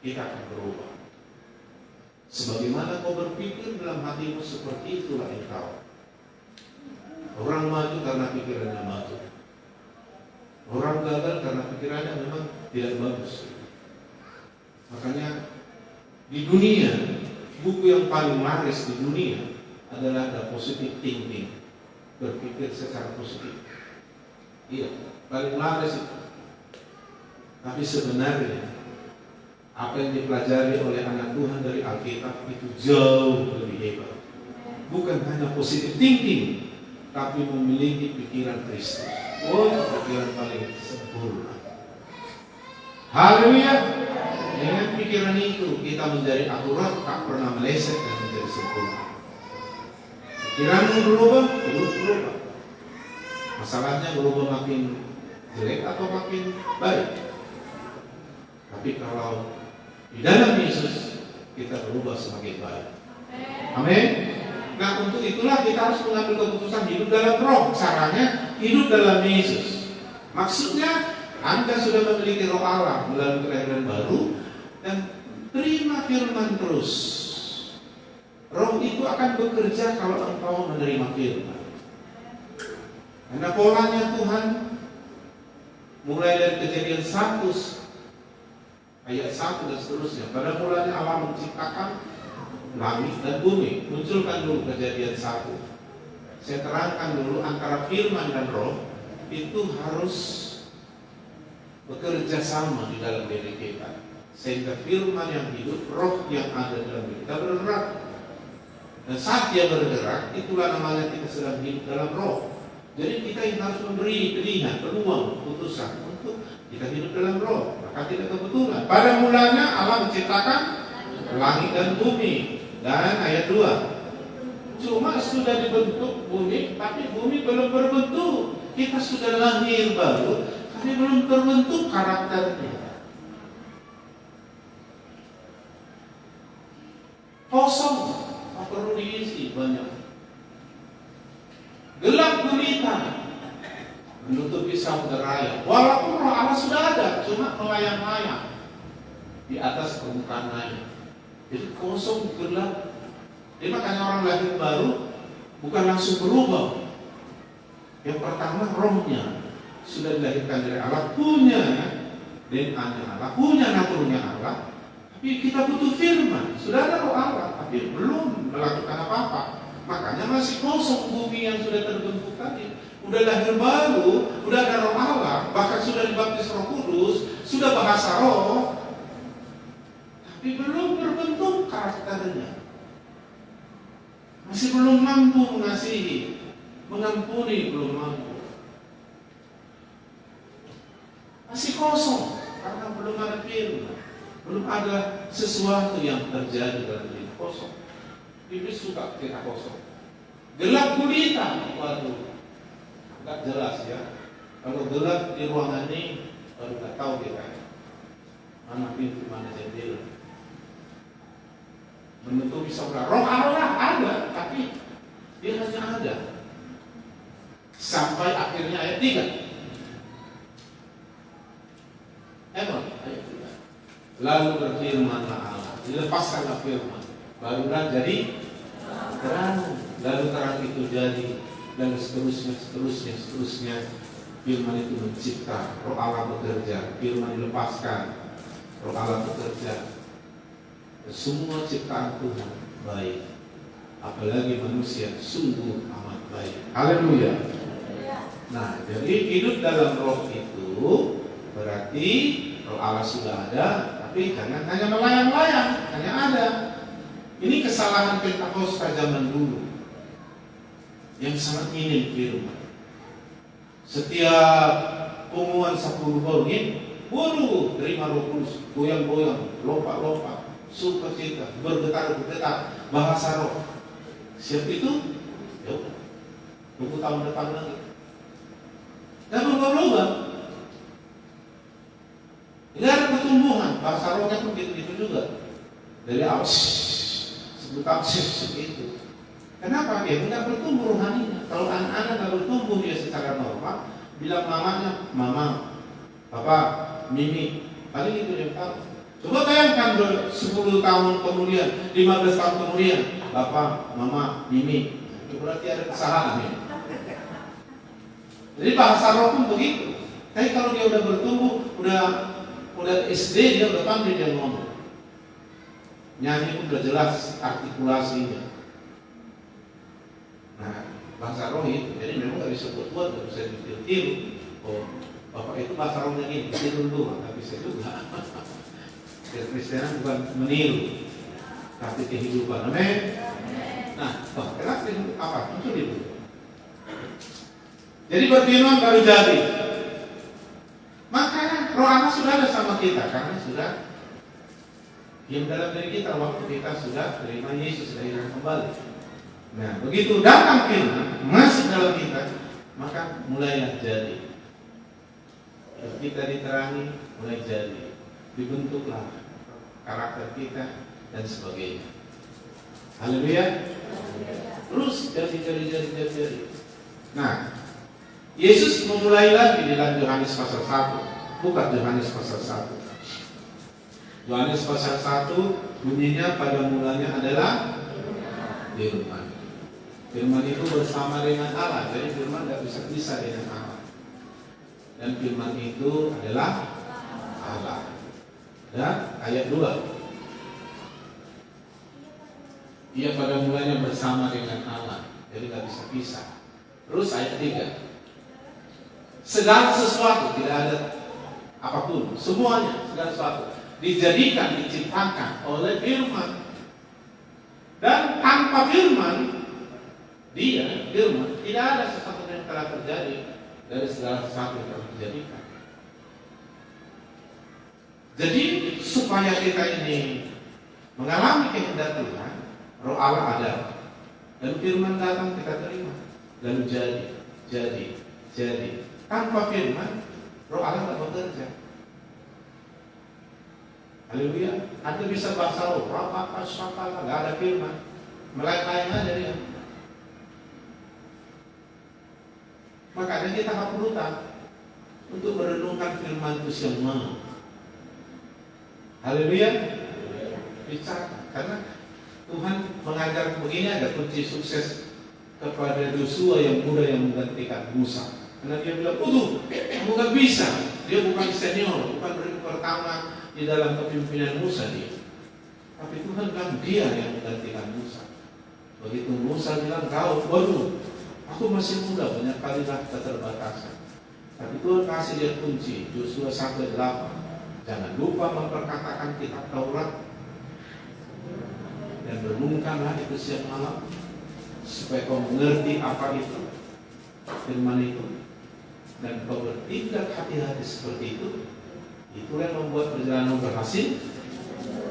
S1: kita akan berubah. Sebagaimana kau berpikir dalam hatimu, seperti itulah engkau. Orang maju karena pikirannya maju. Orang gagal karena pikirannya memang tidak bagus. Makanya di dunia, buku yang paling laris di dunia adalah The Positive Thinking, berpikir secara positif. Iya, paling laris itu. Tapi sebenarnya apa yang dipelajari oleh anak Tuhan dari Alkitab itu jauh lebih hebat. Bukan hanya positive thinking, tapi memiliki pikiran Kristus. Oh, pikiran paling sempurna. Haleluya. Dengan pikiran itu kita menjadi akurat, tak pernah meleset dan menjadi sempurna. Pikiranmu berubah, hidup berubah. Masalahnya berubah makin jelek atau makin baik. Tapi kalau di dalam Yesus kita berubah semakin baik. Amin. Nah untuk itulah kita harus mengambil keputusan hidup dalam Roh. Caranya hidup dalam Yesus. Maksudnya Anda sudah memiliki Roh Allah melalui kelahiran baru dan terima firman terus. Roh itu akan bekerja kalau engkau menerima firman. Karena polanya Tuhan mulai dari Kejadian 1 ayat 1 dan seterusnya. Pada mulanya Allah menciptakan langit dan bumi. Munculkan dulu Kejadian 1. Saya terangkan dulu antara firman dan Roh itu harus bekerja sama di dalam diri kita, sehingga firman yang hidup, Roh yang ada dalam diri kita bergerak. Dan saat dia bergerak, itulah namanya kita sedang hidup dalam Roh. Jadi kita yang harus memberi pilihan, peluang, keputusan untuk kita hidup dalam Roh. Maka tidak kebetulan. Pada mulanya Allah menciptakan langit dan bumi. Dan ayat 2, cuma sudah dibentuk bumi, tapi bumi belum berbentuk. Kita sudah lahir baru, tapi belum terbentuk karakternya. Kosong, tak perlu diisi banyak. Gelap gulita, menutupi samudera raya. Walaupun Roh Allah sudah ada, cuma melayang-layang di atas permukaan air. Jadi kosong, gelap. Jadi makanya orang lahir baru bukan langsung berubah. Yang pertama rohnya sudah dilahirkan dari Allah, punya DNA-nya Allah, punya naturnya Allah. Tapi kita butuh firman. Sudah ada Roh Allah, tapi belum melakukan apa-apa. Makanya masih kosong bumi yang sudah terbentuk tadi. Udah lahir baru, udah ada Roh Allah, bahkan sudah dibaptis Roh Kudus, sudah bahasa roh, tapi belum berbentuk karakternya. Masih belum mampu mengasihi, mengampuni, belum mampu. Masih kosong karena belum ada firman, belum ada sesuatu yang terjadi dalam diri. Kosong. Iblis suka kita kosong. Gelap gulita, waduh, nggak jelas ya. Kalau gelap di ruangan ini, baru nggak tahu kita mana pintu, mana jendela. Menutupi saudara. Roh Allah ada, tapi dia hanya ada. Sampai akhirnya ayat 3. Ayat 3. Lalu berfirmanlah Allah, dilepaskanlah firman, barulah jadi terang. Lalu terang itu jadi, dan seterusnya. Firman itu mencipta, Roh Allah bekerja, firman dilepaskan, Roh Allah bekerja. Semua ciptaan Tuhan baik, apalagi manusia sungguh amat baik. Haleluya. Nah, jadi hidup dalam Roh itu berarti Roh Allah sudah ada, tapi jangan hanya melayang-layang, hanya ada. Ini kesalahan Pentakosta zaman dulu yang sangat minim firman. Setiap pengumuman 10 hari, waduh, terima Roh Kudus, goyang-goyang, lompat-lompat, sukacita, bergetar-getar, bahasa roh. Siap itu, ya udah, tunggu tahun depan lagi. Dan berubah-ubah. Tidak ada pertumbuhan, bahasa rohnya pun gitu-gitu juga. Dari awal, sebutan segitu. Kenapa? Ya tidak bertumbuh rohaninya. Kalau anak-anak tidak bertumbuh dia secara normal, bilang mamanya, mama, papa, mimi, paling itu dia tahu. Coba bayangkan 10 tahun kemudian, 15 tahun kemudian, bapak, mama, mimi, itu berarti ada kesalahan ya. Jadi bahasa roh pun begitu. Tapi kalau dia udah bertumbuh, udah SD dia udah pandai dia ngomong. Nyanyi pun udah jelas artikulasinya. Nah, bahasa roh itu, jadi memang gak bisa buat, gak bisa ditiru. Oh, bapak itu bahasa rohnya gini, ditiru dulu, gak bisa juga. Kekristenan bukan meniru, tapi kehidupan. Amin. Nah, kenapa apa? Muncul itu. Jadi berfirman baru jadi. Maka Roh Allah sudah ada sama kita karena sudah yang dalam diri kita waktu kita sudah terima Yesus dari yang kembali. Nah, begitu datang firman masuk dalam kita, maka mulailah jadi. Kita diterangi, mulai jadi. Dibentuklah karakter kita dan sebagainya. Haleluya. Terus jadi. Nah, Yesus memulai lagi di dalam Yohanes pasal 1. Bukan Yohanes pasal 1. Yohanes pasal 1 bunyinya pada mulanya adalah firman. Firman itu bersama dengan Allah. Jadi firman tidak bisa pisah dengan Allah. Dan firman itu adalah Allah. Dan ayat 2. Ia pada mulanya bersama dengan Allah. Jadi tidak bisa pisah. Terus ayat 3. Segala sesuatu, tidak ada apapun, semuanya, segala sesuatu dijadikan, diciptakan oleh firman. Dan tanpa firman, firman, tidak ada sesuatu yang telah terjadi dari segala sesuatu yang telah dijadikan. Jadi supaya kita ini mengalami kehendak Tuhan, Roh Allah ada, dan firman datang kita terima, lalu jadi. Tanpa firman, Roh Allah tidak bekerja. Haleluya. Anda bisa bahasa roh, apa nggak ada firman, melayang aja dia. Makanya kita perlukan untuk merenungkan firman itu semua. Haleluya. Bicara, karena Tuhan mengajar begini ada kunci sukses kepada Yosua yang muda yang menggantikan Musa. Karena dia bilang, kamu gak bisa. Dia bukan senior, bukan pertama di dalam kepemimpinan Musa dia. Tapi Tuhan bilang dia yang menggantikan Musa. Begitu Musa bilang, aku masih muda, banyak kalilah keterbatasan. Tapi Tuhan kasih dia kunci, Yosua 1:8. Jangan lupa memperkatakan kitab Taurat dan renungkanlah itu siang malam supaya kau mengerti apa itu firman itu. dan kau bertindak hati-hati seperti itu, itulah yang membuat perjalanan berhasil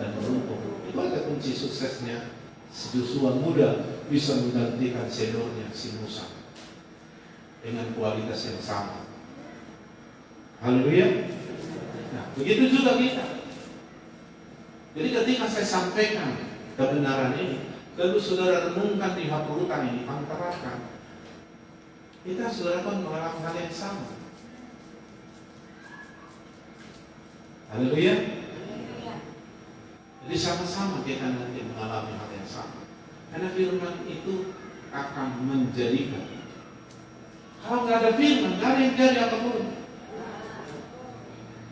S1: dan beruntung. Itu adalah kunci suksesnya si Yosua muda bisa menggantikan seniornya si Musa dengan kualitas yang sama. Haleluya. Nah, begitu juga kita. Jadi ketika saya sampaikan kebenaran ini, lalu saudara renungkan di hapurutan ini, antarakan, kita saudara pun mengalami hal yang sama. Haleluya. Jadi sama-sama kita nanti mengalami hal yang sama. Karena firman itu akan menjadikan. Kalau nggak ada firman, nggak ada yang jadi apapun.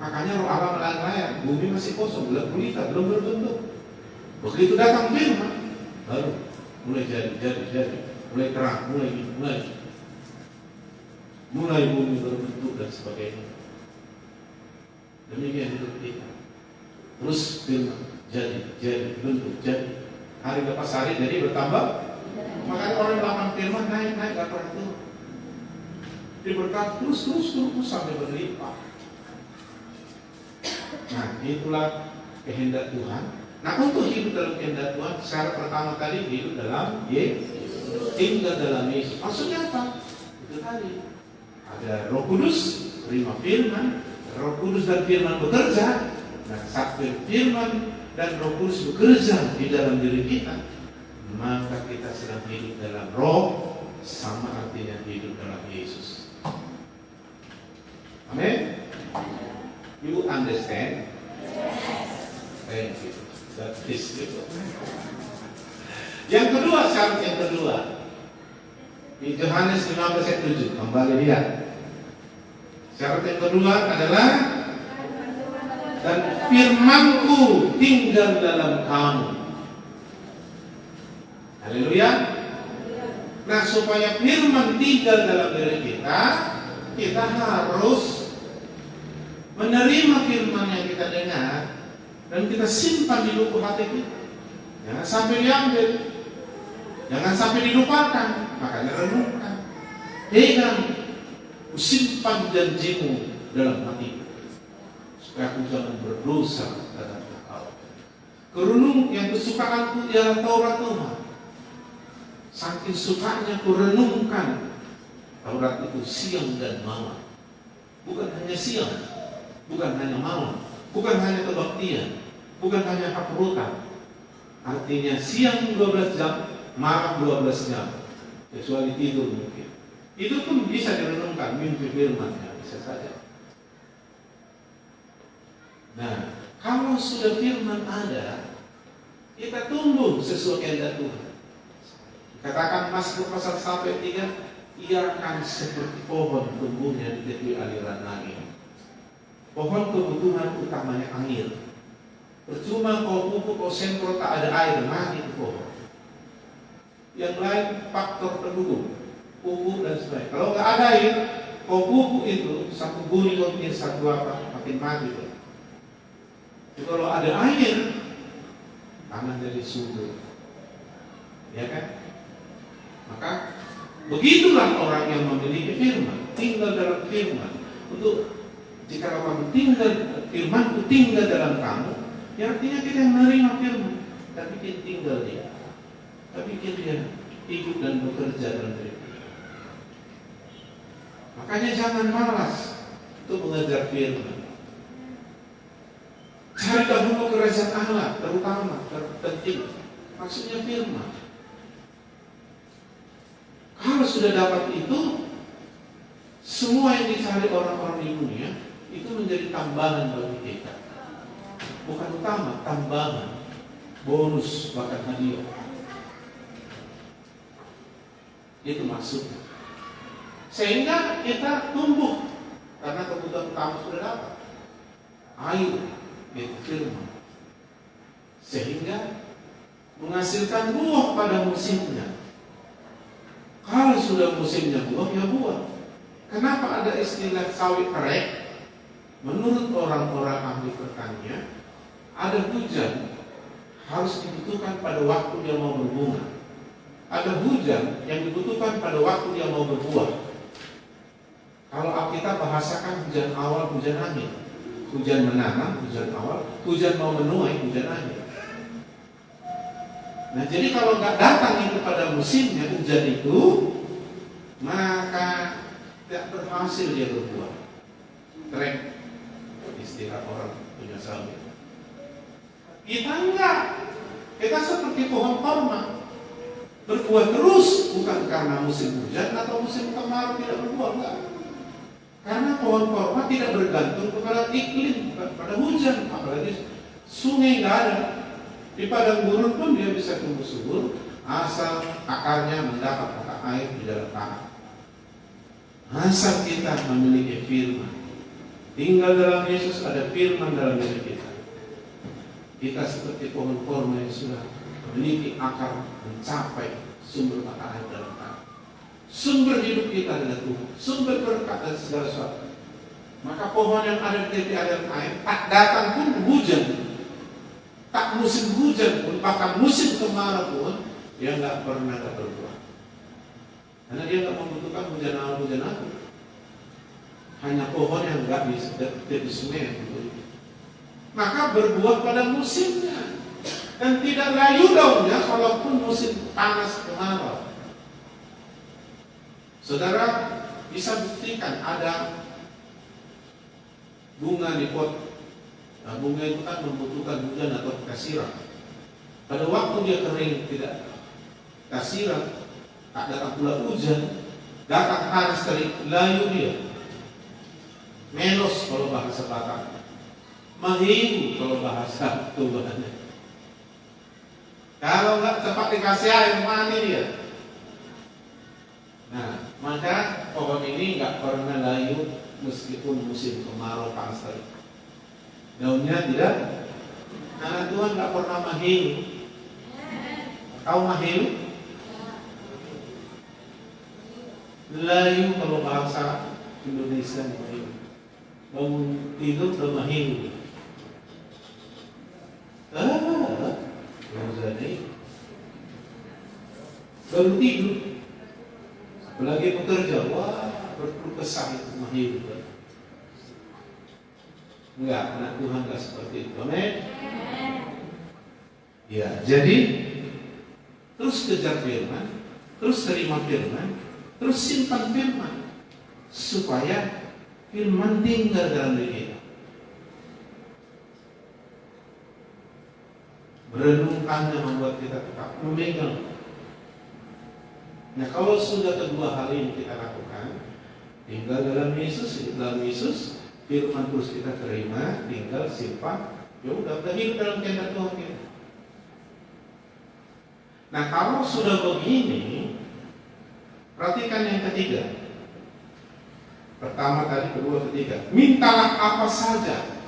S1: Makanya roh Allah melayang-layang, bumi masih kosong, belum gulita, belum berbentuk. Begitu datang firman, baru mulai jadi, mulai terang, mulai bumi berbentuk dan sebagainya. Demikian hidup kita. Terus firman jadi, bentuk, jadi. Hari lepas hari jadi bertambah. Makanya orang melakukan firman naik, gak pernah turun. Diberkati terus sampai berlimpah. Nah, itulah kehendak Tuhan. Nah, untuk hidup dalam kehendak Tuhan, syarat pertama tadi hidup dalam Yesus, tinggal dalam Yesus. Maksudnya apa? Itu tadi ada Roh Kudus, terima firman, Roh Kudus dan firman bekerja. Nah, saat firman dan Roh Kudus bekerja di dalam diri kita, maka kita sedang hidup dalam Roh, sama artinya hidup dalam Yesus. Amin. You understand? Thank you. That is it. Yang kedua, syarat yang kedua di Yohanes 15 ayat 7, kembali lihat. Syarat yang kedua adalah dan firman-Ku tinggal dalam kamu. Haleluya. Nah, supaya firman tinggal dalam diri kita, kita harus menerima firman yang kita dengar dan kita simpan di lubuk hati kita. Jangan sampai diambil, jangan sampai dilupakan. Makanya renungkan, pegang, simpan janjimu dalam hati, supaya aku jangan berdosa terhadap Engkau. Kerenung yang kesukaanku ialah Taurat Tuhan. Saking sukanya ku renungkan Taurat itu siang dan malam. Bukan hanya siang, bukan hanya malam, bukan hanya kebaktian, bukan hanya hapurutan. Artinya siang 12 jam, malam 12 jam, kecuali tidur mungkin. Itu pun bisa direnungkan, mimpi firman, ya, bisa saja. Nah, kalau sudah firman ada, kita tumbuh sesuai kehendak Tuhan. Katakan Mazmur pasal 1 ayat 3, ia akan seperti pohon tumbuhnya di tepi aliran langit. Pohon kebutuhan utamanya air. Percuma kau pupuk, kau semprot, tak ada air, mati itu pohon. Yang lain faktor pendukung, pupuk dan sebagainya. Kalau nggak ada air, kau pupuk itu satu guni, kau bikin satu apa, makin mati itu. Jadi kalau ada air, tanah jadi subur, ya kan? Maka begitulah orang yang memiliki firman, tinggal dalam firman. Untuk jika kamu tinggal, firman tinggal dalam kamu, ya artinya kita yang menerima firman, tapi kita tinggal dia, tapi dia hidup dan bekerja dalam diri kita. Makanya jangan malas untuk mengejar firman. Cari dahulu kerajaan Allah, terutama terpenting, maksudnya firman. Kalau sudah dapat itu, semua yang dicari orang-orang di dunia itu menjadi tambahan bagi kita. Bukan utama, tambahan, bonus, bahkan hadiah. Itu maksudnya. Sehingga kita tumbuh karena kebutuhan utama sudah dapat. Air, itu firman. Sehingga menghasilkan buah pada musimnya. Kalau sudah musimnya buah, ya buah. Kenapa ada istilah sawit terek? Menurut orang-orang ahli pertanian, ada hujan harus dibutuhkan pada waktu dia mau berbunga. Ada hujan yang dibutuhkan pada waktu dia mau berbuah. Kalau Alkitab bahasakan hujan awal, hujan akhir. Hujan menanam, hujan awal, hujan mau menuai, hujan akhir. Nah, jadi kalau nggak datang itu pada musimnya hujan itu, maka tidak berhasil dia berbuah. Trek, istilah orang punya sawit. Kita enggak. Kita seperti pohon korma, berbuah terus, bukan karena musim hujan atau musim kemarau tidak berbuah, enggak. Karena pohon korma tidak bergantung kepada iklim, pada hujan, apalagi sungai nggak ada. Di padang gurun pun dia bisa tumbuh subur, asal akarnya mendapat air di dalam tanah. Asal kita memiliki firman, tinggal dalam Yesus, ada firman dalam diri kita. Kita seperti pohon korma yang sudah memiliki akar mencapai sumber mata air dalam tanah. Sumber hidup kita adalah Tuhan, sumber berkat dan segala sesuatu. Maka pohon yang ada di tepi aliran air, tak datang pun hujan, tak musim hujan pun, bahkan musim kemarau pun, dia nggak pernah berbuah. Karena dia nggak membutuhkan hujan awal, hujan akhir. Hanya pohon yang nggak di tepi sungai. Maka berbuah pada musimnya, dan tidak layu daunnya walaupun musim panas kemarau. Saudara bisa buktikan ada bunga di pot. Nah, bunga itu kan membutuhkan hujan atau kasiran. Pada waktu dia kering tidak kasiran, tak datang pula hujan, datang panas terik, layu dia. Melos kalau bahasa Batak, mahiu kalau bahasa Tuhannya. Kalau nggak cepat dikasih air, mati dia. Nah, maka pohon ini nggak pernah layu meskipun musim kemarau panas terik. Daunnya tidak, karena Tuhan nggak pernah mahiu. Tahu mahiu? Layu kalau bahasa Indonesia mahiu. Bangun tidur udah mahiu. Baru tidur, apalagi bekerja, wah berkeluh kesah itu mahiu. Enggak, anak Tuhan enggak seperti itu. Amin. Ya, jadi terus kejar firman, terus terima firman, terus simpan firman, supaya firman tinggal dalam diri kita. Merenungkannya membuat kita tetap memegang. Nah, kalau sudah kedua hal ini kita lakukan, tinggal dalam Yesus, hidup dalam Yesus, firman terus kita terima, tinggal simpan, ya udah hidup dalam kehendak Tuhan kita. Nah, kalau sudah begini, perhatikan yang ketiga. Pertama tadi, kedua, ketiga. Mintalah apa saja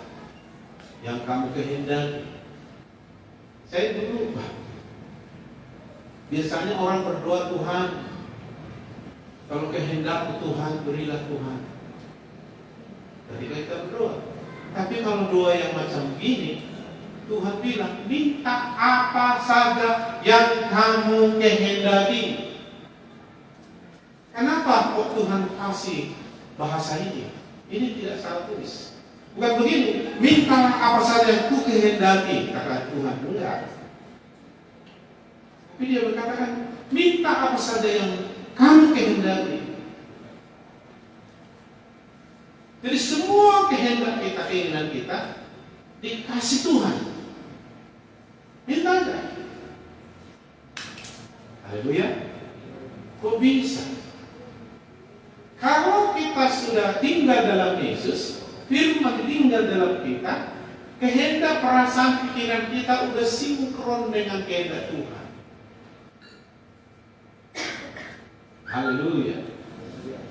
S1: yang kamu kehendaki. Saya dulu, biasanya orang berdoa, Tuhan, kalau kehendak Tuhan, berilah Tuhan. Ketika kita berdoa. Tapi kalau doa yang macam begini, Tuhan bilang, minta apa saja yang kamu kehendaki. Kenapa kok Tuhan kasih bahasa ini? Ini tidak salah tulis. Bukan begini, mintalah apa saja yang ku kehendaki, kata Tuhan. Enggak. Tapi dia berkatakan, minta apa saja yang kamu kehendaki. Jadi semua kehendak kita, keinginan kita dikasih Tuhan. Minta aja. Haleluya. Kok bisa? Kalau kita sudah tinggal dalam Yesus, firman tinggal dalam kita, kehendak, perasaan, pikiran kita udah sinkron dengan kehendak Tuhan. Haleluya.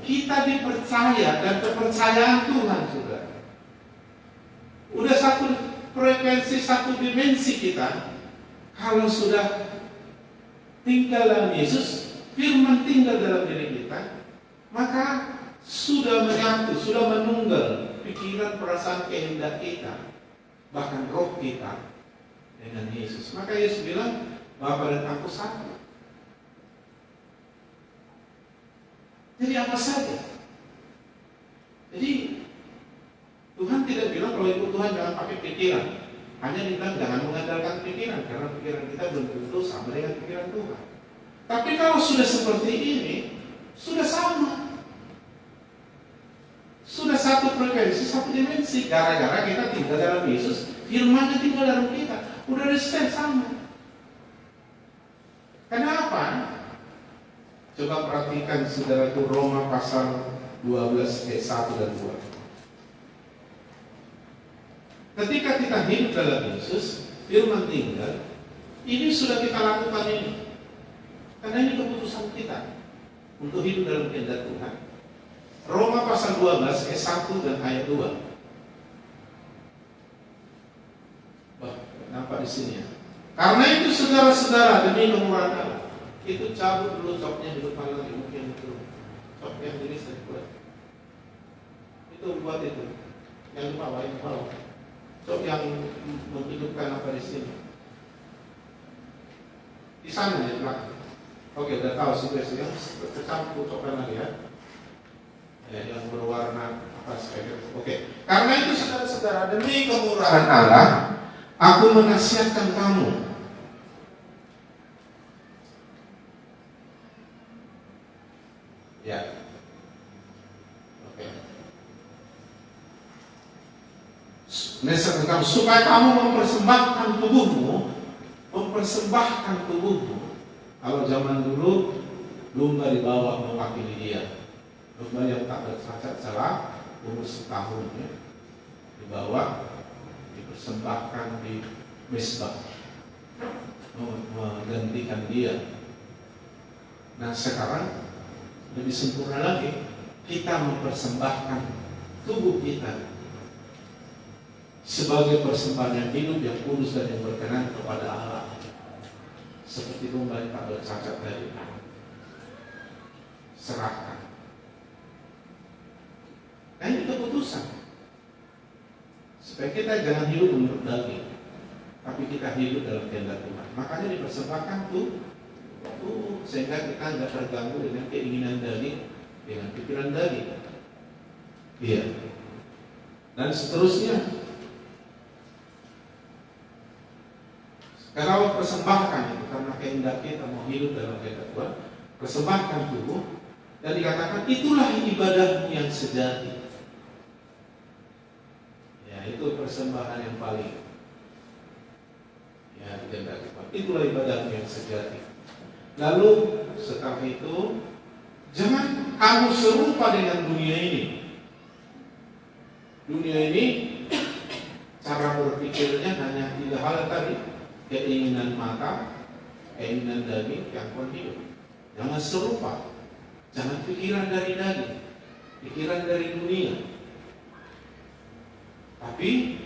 S1: Kita dipercaya dan kepercayaan Tuhan sudah. Udah satu frekuensi, satu dimensi kita. Kalau sudah tinggal dalam Yesus, firman tinggal dalam diri kita, maka sudah menyatu, sudah menunggal pikiran, perasaan, kehendak kita, bahkan roh kita dengan Yesus. Maka Yesus bilang, Bapa dan Aku satu. Jadi apa saja Jadi Tuhan tidak bilang kalau ikut Tuhan jangan pakai pikiran. Hanya dibilang jangan mengandalkan pikiran, karena pikiran kita belum tentu sama dengan pikiran Tuhan. Tapi kalau sudah seperti ini, sudah sama. Sudah satu frekuensi, satu dimensi. Gara-gara kita tinggal dalam Yesus, firman-Nya tinggal dalam kita. Udah stand sama. Kenapa? Coba perhatikan saudara itu Roma pasal 12 ayat 1 dan 2. Ketika kita hidup dalam Yesus, firman tinggal, ini sudah kita lakukan ini. Karena ini keputusan kita untuk hidup dalam kehendak Tuhan. Roma pasal 12 ayat 1 dan ayat 2. Wah, kenapa di sini ya? Karena itu saudara-saudara, demi kemurahan Allah, itu cabut dulu copnya di depan lagi, mungkin itu cop yang ini saya buat. Itu buat itu. Yang bawah, yang bawah. Cop yang menghidupkan apa di sini. Di sana ya, belakang. Oke, udah tahu sih yang tercampur copnya lagi ya. Yang berwarna apa sekali. Oke. Karena itu saudara-saudara, demi kemurahan Allah, aku menasihatkan kamu. Ya. Oke. Menasihatkan kamu supaya kamu mempersembahkan tubuhmu. Kalau zaman dulu domba dibawa mewakili dia. Domba yang tak bercacat celah, umur setahun ya, dibawa, dipersembahkan di mezbah, menggantikan dia. Nah sekarang lebih sempurna lagi, kita mempersembahkan tubuh kita sebagai persembahan yang hidup, yang kudus dan yang berkenan kepada Allah, seperti domba yang tak bercacat tadi. Serahkan. Nah ini keputusan supaya kita jangan hidup menurut daging, tapi kita hidup dalam kehendak Tuhan. Makanya dipersembahkan tuh sehingga kita nggak terganggu dengan keinginan daging, dengan pikiran daging. Iya. Dan seterusnya. Kalau persembahkan itu karena kehendak kita mau hidup dalam kehendak Tuhan, persembahkan tubuh dan dikatakan itulah ibadah yang sejati. Itu persembahan yang paling ya kehendak Tuhan. Itulah ibadah yang sejati. Lalu setelah itu jangan kamu serupa dengan dunia ini. Dunia ini cara berpikirnya hanya 3 hal tadi: keinginan mata, keinginan daging, yang hidup. Jangan serupa. Jangan pikiran dari daging, pikiran dari dunia. Tapi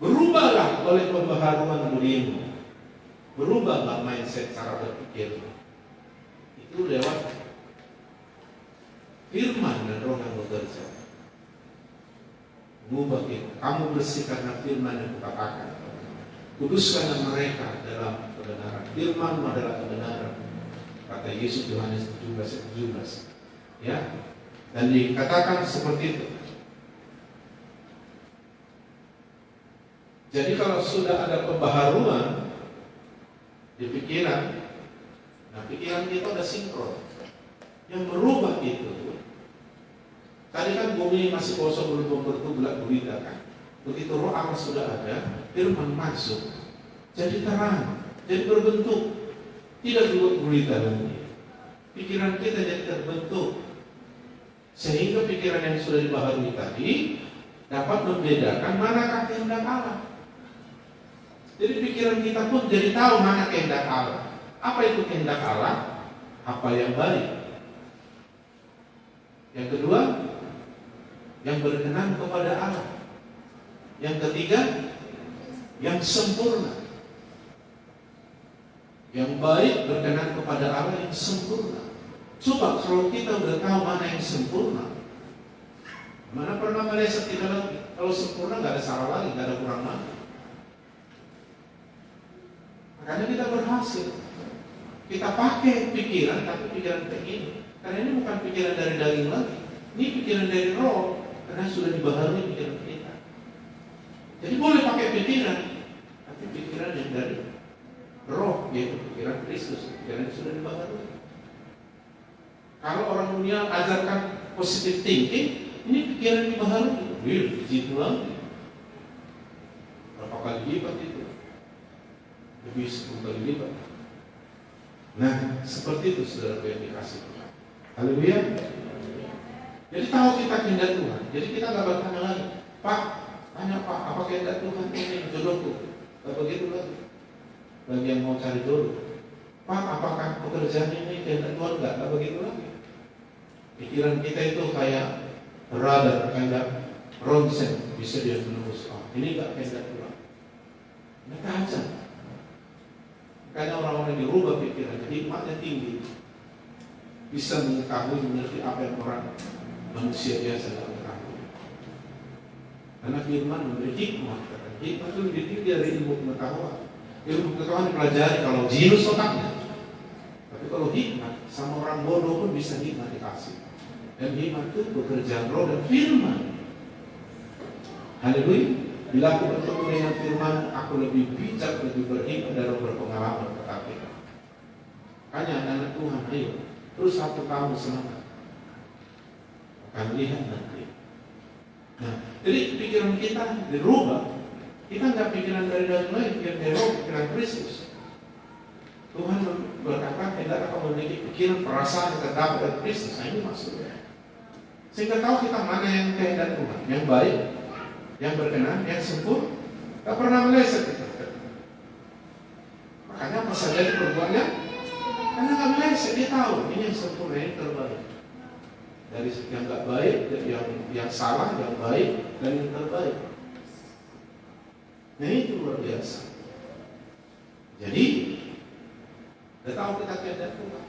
S1: berubahlah oleh pembaharuan budimu. Berubahlah mindset cara berpikir. Itu lewat firman dan Roh yang bekerja. Mengubah kita. Kamu bersih karena firman yang kukatakan. Kuduskanlah mereka dalam kebenaran. Firman adalah kebenaran. Kata Yesus Yohanes 17:17. Ya. Dan dikatakan seperti itu. Jadi kalau sudah ada pembaharuan di pikiran, nah pikiran kita udah sinkron. Yang berubah itu, tadi kan bumi masih kosong belum bertumbuh gulita kan. Begitu Roh Allah sudah ada, firman masuk, jadi terang, jadi berbentuk, tidak gulita lagi. Pikiran kita jadi terbentuk, sehingga pikiran yang sudah dibaharui tadi dapat membedakan manakah kehendak Allah. Jadi pikiran kita pun jadi tahu mana kehendak Allah. Apa itu kehendak Allah? Apa yang baik. Yang kedua, yang berkenan kepada Allah. Yang ketiga, yang sempurna. Yang baik berkenan kepada Allah yang sempurna. Coba kalau kita udah tahu mana yang sempurna, mana pernah meleset kita lagi. Kalau sempurna nggak ada salah lagi, nggak ada kurang lagi. Makanya kita berhasil. Kita pakai pikiran, tapi pikiran begini. Karena ini bukan pikiran dari daging lagi. Ini pikiran dari roh, karena sudah dibaharui pikiran kita. Jadi boleh pakai pikiran, tapi pikiran yang dari roh, yaitu pikiran Kristus, pikiran yang sudah dibaharui. Kalau orang dunia ajarkan positive thinking, ini pikiran dibaharui. Di situ lagi. Berapa kali lipat itu? Lebih 10 kali lipat. Nah, seperti itu saudara yang dikasih Tuhan. Haleluya. Jadi tahu kita kehendak Tuhan. Jadi kita nggak bertanya lagi, Pak, tanya Pak, apa kehendak Tuhan ini jodohku? Gak begitu lagi. Bagi yang mau cari jodoh, Pak, apakah pekerjaan ini kehendak Tuhan? Gak begitu lagi. Pikiran kita itu kayak radar, kayak ronsen, bisa dia menembus. Ini gak kehendak Tuhan. Mereka aja. Karena orang-orang dirubah pikirannya, hikmatnya tinggi, bisa mengetahui, mengerti apa yang orang manusia biasa tidak mengetahui. Karena firman memberi hikmat. Hikmat itu lebih tinggi dari ilmu pengetahuan. Ilmu pengetahuan dipelajari kalau jenius otaknya. Tapi kalau hikmat, sama orang bodoh pun bisa hikmat dikasih. Dan hikmat itu bekerja roh dan firman. Haleluya. Bila aku bertemu dengan firman, aku lebih bijak, lebih berhikmat dan berpengalaman, kata kita. Hanya anak Tuhan, ayo terus satu kamu semangat. Akan lihat nanti. Nah, jadi pikiran kita dirubah. Kita nggak pikiran dari dalam lain, pikiran dari roh, pikiran Kristus. Tuhan berkata, hendak kamu memiliki pikiran, perasaan yang terdapat dari Kristus. Nah, ini maksudnya. Sehingga tahu kita mana yang kehendak Tuhan, yang baik, yang berkenan, yang sempurna. Tak pernah meleset kita. Makanya apa saja diperbuatnya, karena nggak meleset, dia tahu ini yang sempurna, yang terbaik. Dari yang nggak baik, yang salah, yang baik, dan yang terbaik. Nah itu luar biasa. Jadi, kita tahu kita kehendak Tuhan.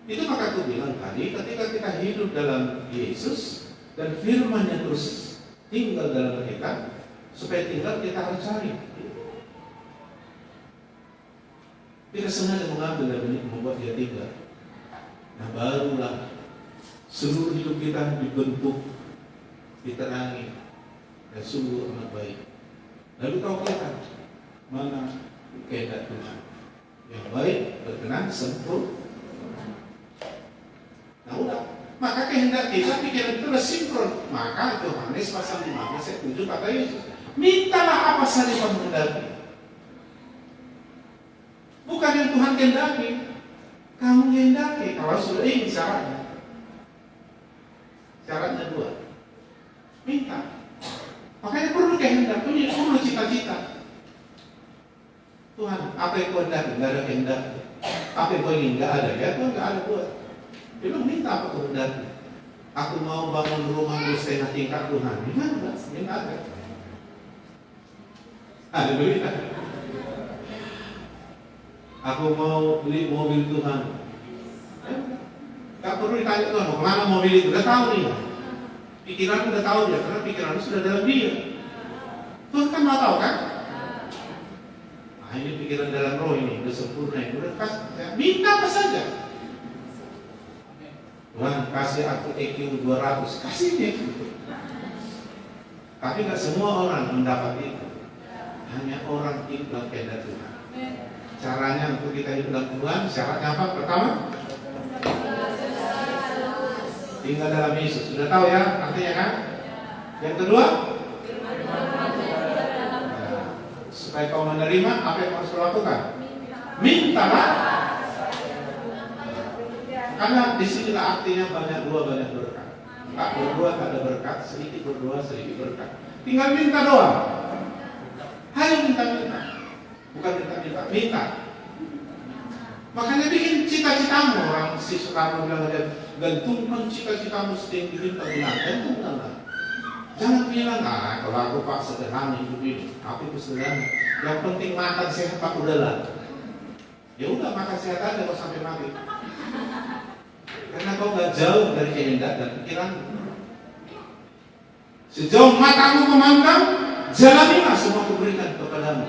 S1: Itu maka aku bilang tadi, ketika kita hidup dalam Yesus dan firman-Nya terus tinggal dalam kita, supaya tinggal kita harus cari. Kita sengaja mengambil dan membuat dia tinggal. Nah barulah seluruh hidup kita dibentuk, diterangi, dan sungguh amat baik. Lalu tahu kita mana kehendak Tuhan yang baik, berkenan, sempurna. Nah udah, maka kehendak kita, pikiran itu sudah sinkron. Maka Yohanes pasal 5 ayat 7 kata Yesus, mintalah apa saja kamu kehendaki. Bukan yang Tuhan kehendaki, kamu kehendaki. Kalau sudah ingin syaratnya. Syaratnya 2, minta. Makanya perlu kehendak, perlu cita-cita. Tuhan, apa yang kau hendaki? Tidak ada kehendak. Apa yang kau ingin? Tidak ada. Ya Tuhan, tidak ada buat. Dia bilang, minta apa kau hendaki? Aku mau bangun rumah 2,5 tingkat Tuhan. Gimana? Minta ada. Haleluya. Aku mau beli mobil Tuhan. Tak perlu ditanya Tuhan, mau kemana mobil itu? Udah tahu nih. Pikiran udah tahu dia, karena pikiran sudah dalam dia. Tuhan kan mau tahu kan? Nah ini pikiran dalam roh ini, udah sempurna, udah minta apa saja. Tuhan kasih aku EQ 200, kasih dia. Tapi nggak semua orang mendapat itu. Hanya orang ikhlas kehendak Tuhan. Caranya untuk kita hidup dalam Tuhan, syaratnya apa? Pertama, tinggal dalam Yesus. Sudah tahu ya artinya kan? Yang kedua, supaya kau menerima, apa yang harus kau lakukan? Mintalah. Karena disinilah artinya banyak berkat. Tak berdoa tak ada berkat, sedikit berdoa sedikit berkat. Tinggal minta doa. Hanya minta. Bukan minta. Makanya bikin cita-citamu. Orang si Soekarno bilang aja, gantungkan cita-citamu setinggi bintang. Gantungkanlah. Jangan bilang, kalau aku Pak sederhana hidup ini, aku itu sederhana. Yang penting makan sehat Pak udahlah. Ya udah makan sehat aja kau sampai mati. Karena kau gak jauh dari kehendak dan pikiran. Sejauh matamu memandang, jalanilah semua kuberikan kepadamu.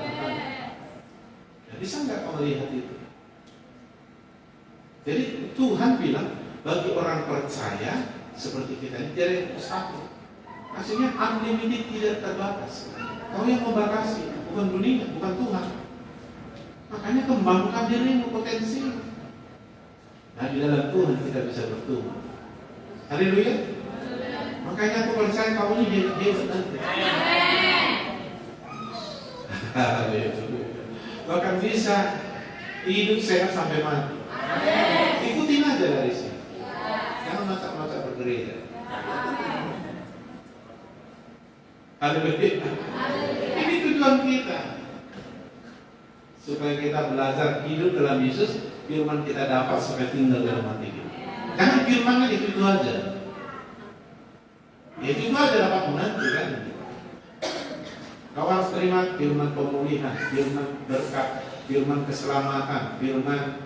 S1: Ya, bisa nggak kau melihat itu? Jadi Tuhan bilang bagi orang percaya seperti kita ini tidak yang satu. Maksudnya unlimited, tidak terbatas. Kau yang membatasi, bukan dunia, bukan Tuhan. Makanya kembangkan dirimu, potensi. Nah, di dalam Tuhan kita bisa bertumbuh. Haleluya. Makanya aku percaya kamu ini hebat nanti. Bahkan bisa hidup sehat sampai mati. Ikutin aja dari sini. Jangan macam-macam bergereja. Haleluya. Ini tujuan kita, supaya kita belajar hidup dalam Yesus. Firman kita dapat supaya tinggal dalam hati kita. Jangan firman aja itu aja. Ya itu aja dapat menanti kan. Kau harus terima firman pemulihan, firman berkat, firman keselamatan, firman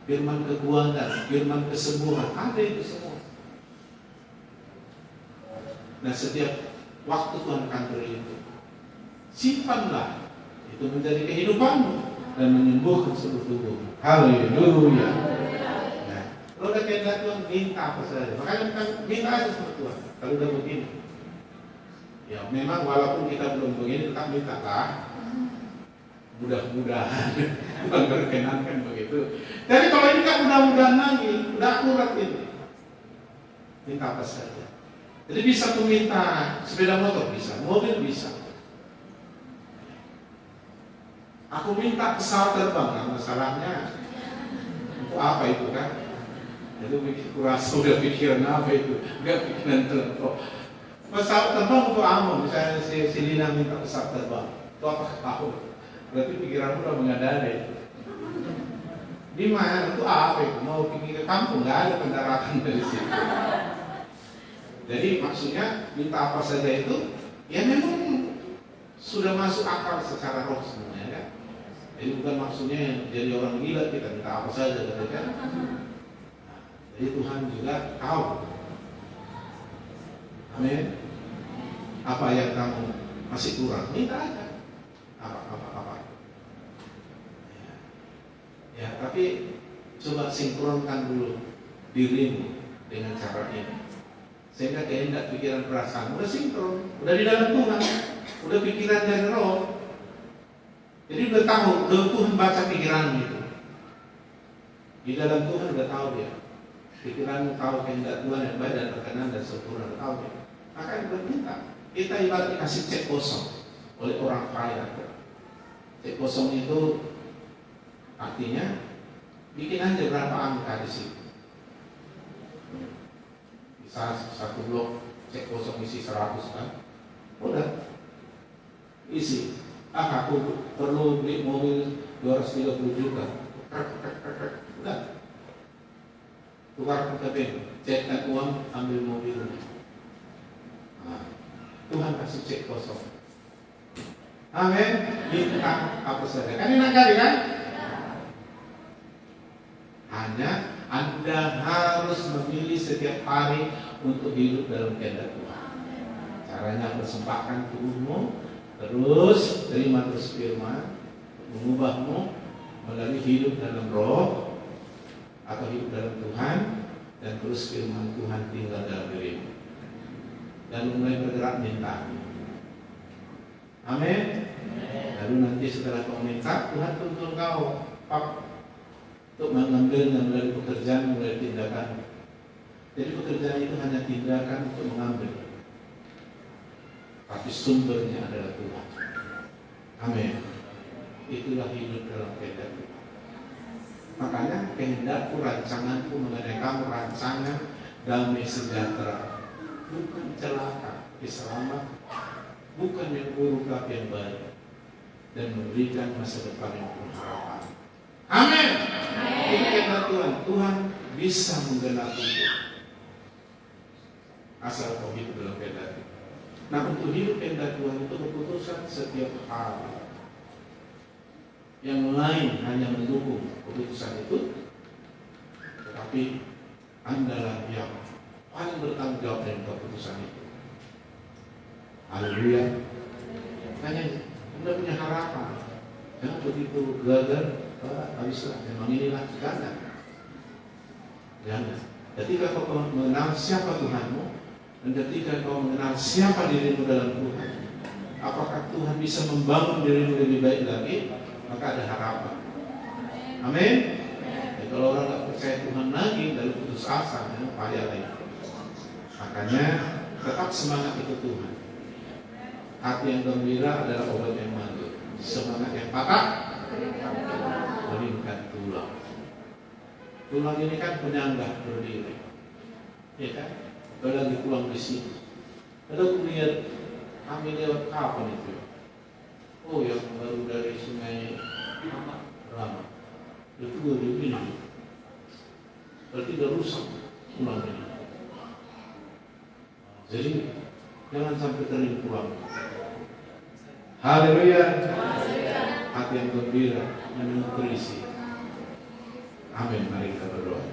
S1: firman kekuatan, firman kesembuhan. Ada itu semua. Nah, setiap waktu Tuhan akan beri itu. Simpanlah itu menjadi kehidupanmu dan menyembuhkan seluruh tubuh. Haleluya. Nah, kalau udah kehendak Tuhan, minta apa saja. Makanya minta aja sama Tuhan. Kalau udah begini, ya memang walaupun kita belum begini, tetap minta lah. Mudah-mudahan Tuhan berkenankan begitu. Jadi kalau ini kan mudah-mudahan lagi, udah akurat ini. Minta apa saja. Jadi bisa tuh minta sepeda motor bisa, mobil bisa. Aku minta pesawat terbang, nah masalahnya untuk apa itu kan? Itu kurasa udah pikiran apa itu? Enggak pikiran terbang. Pesawat terbang untuk apa? Misalnya si Lina minta pesawat terbang, itu apa tahu? Berarti pikiranmu udah mengadani itu. Di mana? Itu apa itu? Mau pergi ke kampung, nggak ada pendaratan dari situ. Jadi maksudnya minta apa saja itu, ya memang sudah masuk akal secara roh semuanya kan. Jadi bukan maksudnya jadi orang gila kita minta apa saja kan. Jadi Tuhan juga tahu. Amin. Apa yang kamu masih kurang, minta aja. Apa. Ya, tapi coba sinkronkan dulu dirimu dengan cara ini. Sehingga kehendak pikiran perasaan udah sinkron, udah di dalam Tuhan, udah pikiran dari roh. Jadi udah tahu, udah Tuhan baca pikiranmu itu. Di dalam Tuhan udah tahu dia. Pikiranmu tahu kehendak Tuhan yang baik dan berkenan dan sempurna, udah tahu dia. Makanya berminta. Kita ibarat dikasih cek kosong oleh orang kaya. Cek kosong itu artinya bikin aja berapa angka di situ. Bisa satu blok cek kosong isi 100 kan, udah isi. Aku perlu beli mobil 230 juta, udah tukar ke bank, cekkan uang, ambil mobilnya. Nah, Tuhan kasih cek kosong. Amin. Minta apa saja. Kan enak kali kan? Hanya Anda harus memilih setiap hari untuk hidup dalam kehendak Tuhan. Caranya persembahkan tubuhmu, terus terima terus firman, mengubahmu melalui hidup dalam roh atau hidup dalam Tuhan, dan terus firman Tuhan tinggal dalam dirimu. Dan mulai bergerak minta. Amin. Lalu nanti setelah kau minta, Tuhan tuntun kau untuk mengambil melalui pekerjaan, melalui tindakan. Jadi pekerjaan itu hanya tindakan untuk mengambil, tapi sumbernya adalah Tuhan. Amin. Itulah hidup dalam kehendak Tuhan. Makanya kehendakku, rancanganku mengenai kamu, rancangan damai sejahtera, bukan celaka, keselamatan, bukan yang buruk tapi yang baik, dan memberikan masa depan yang penuh harapan. Amin. Ini kehendak Tuhan. Tuhan bisa menggenapi itu asal kau hidup dalam kehendak. Nah, untuk hidup kehendak Tuhan itu keputusan setiap hari. Yang lain hanya mendukung keputusan itu, tetapi Andalah yang paling bertanggung jawab dengan keputusan itu. Haleluya. Makanya Anda punya harapan. Jangan begitu gagal, habislah. Memang inilah jangan. Ketika kau mengenal siapa Tuhanmu, dan ketika kau mengenal siapa dirimu dalam Tuhan, apakah Tuhan bisa membangun dirimu lebih baik lagi? Maka ada harapan. Amin. Ya, kalau orang tidak percaya Tuhan lagi, lalu putus asa, ya, payah lagi. Makanya tetap semangat itu Tuhan. Hati yang gembira adalah obat yang mantul. Semangat yang patah meningkat tulang. Tulang ini kan penyangga berdiri, ya kan? Kalau lagi pulang di sini, lalu lihat kami lewat kapan itu? Oh, yang baru dari Sungai Rama. Itu baru ini. Berarti sudah rusak tulang ini. Jadi jangan sampai kering pulang. Haleluya. Hati yang gembira menunggu terisi. Amin. Mari kita berdoa.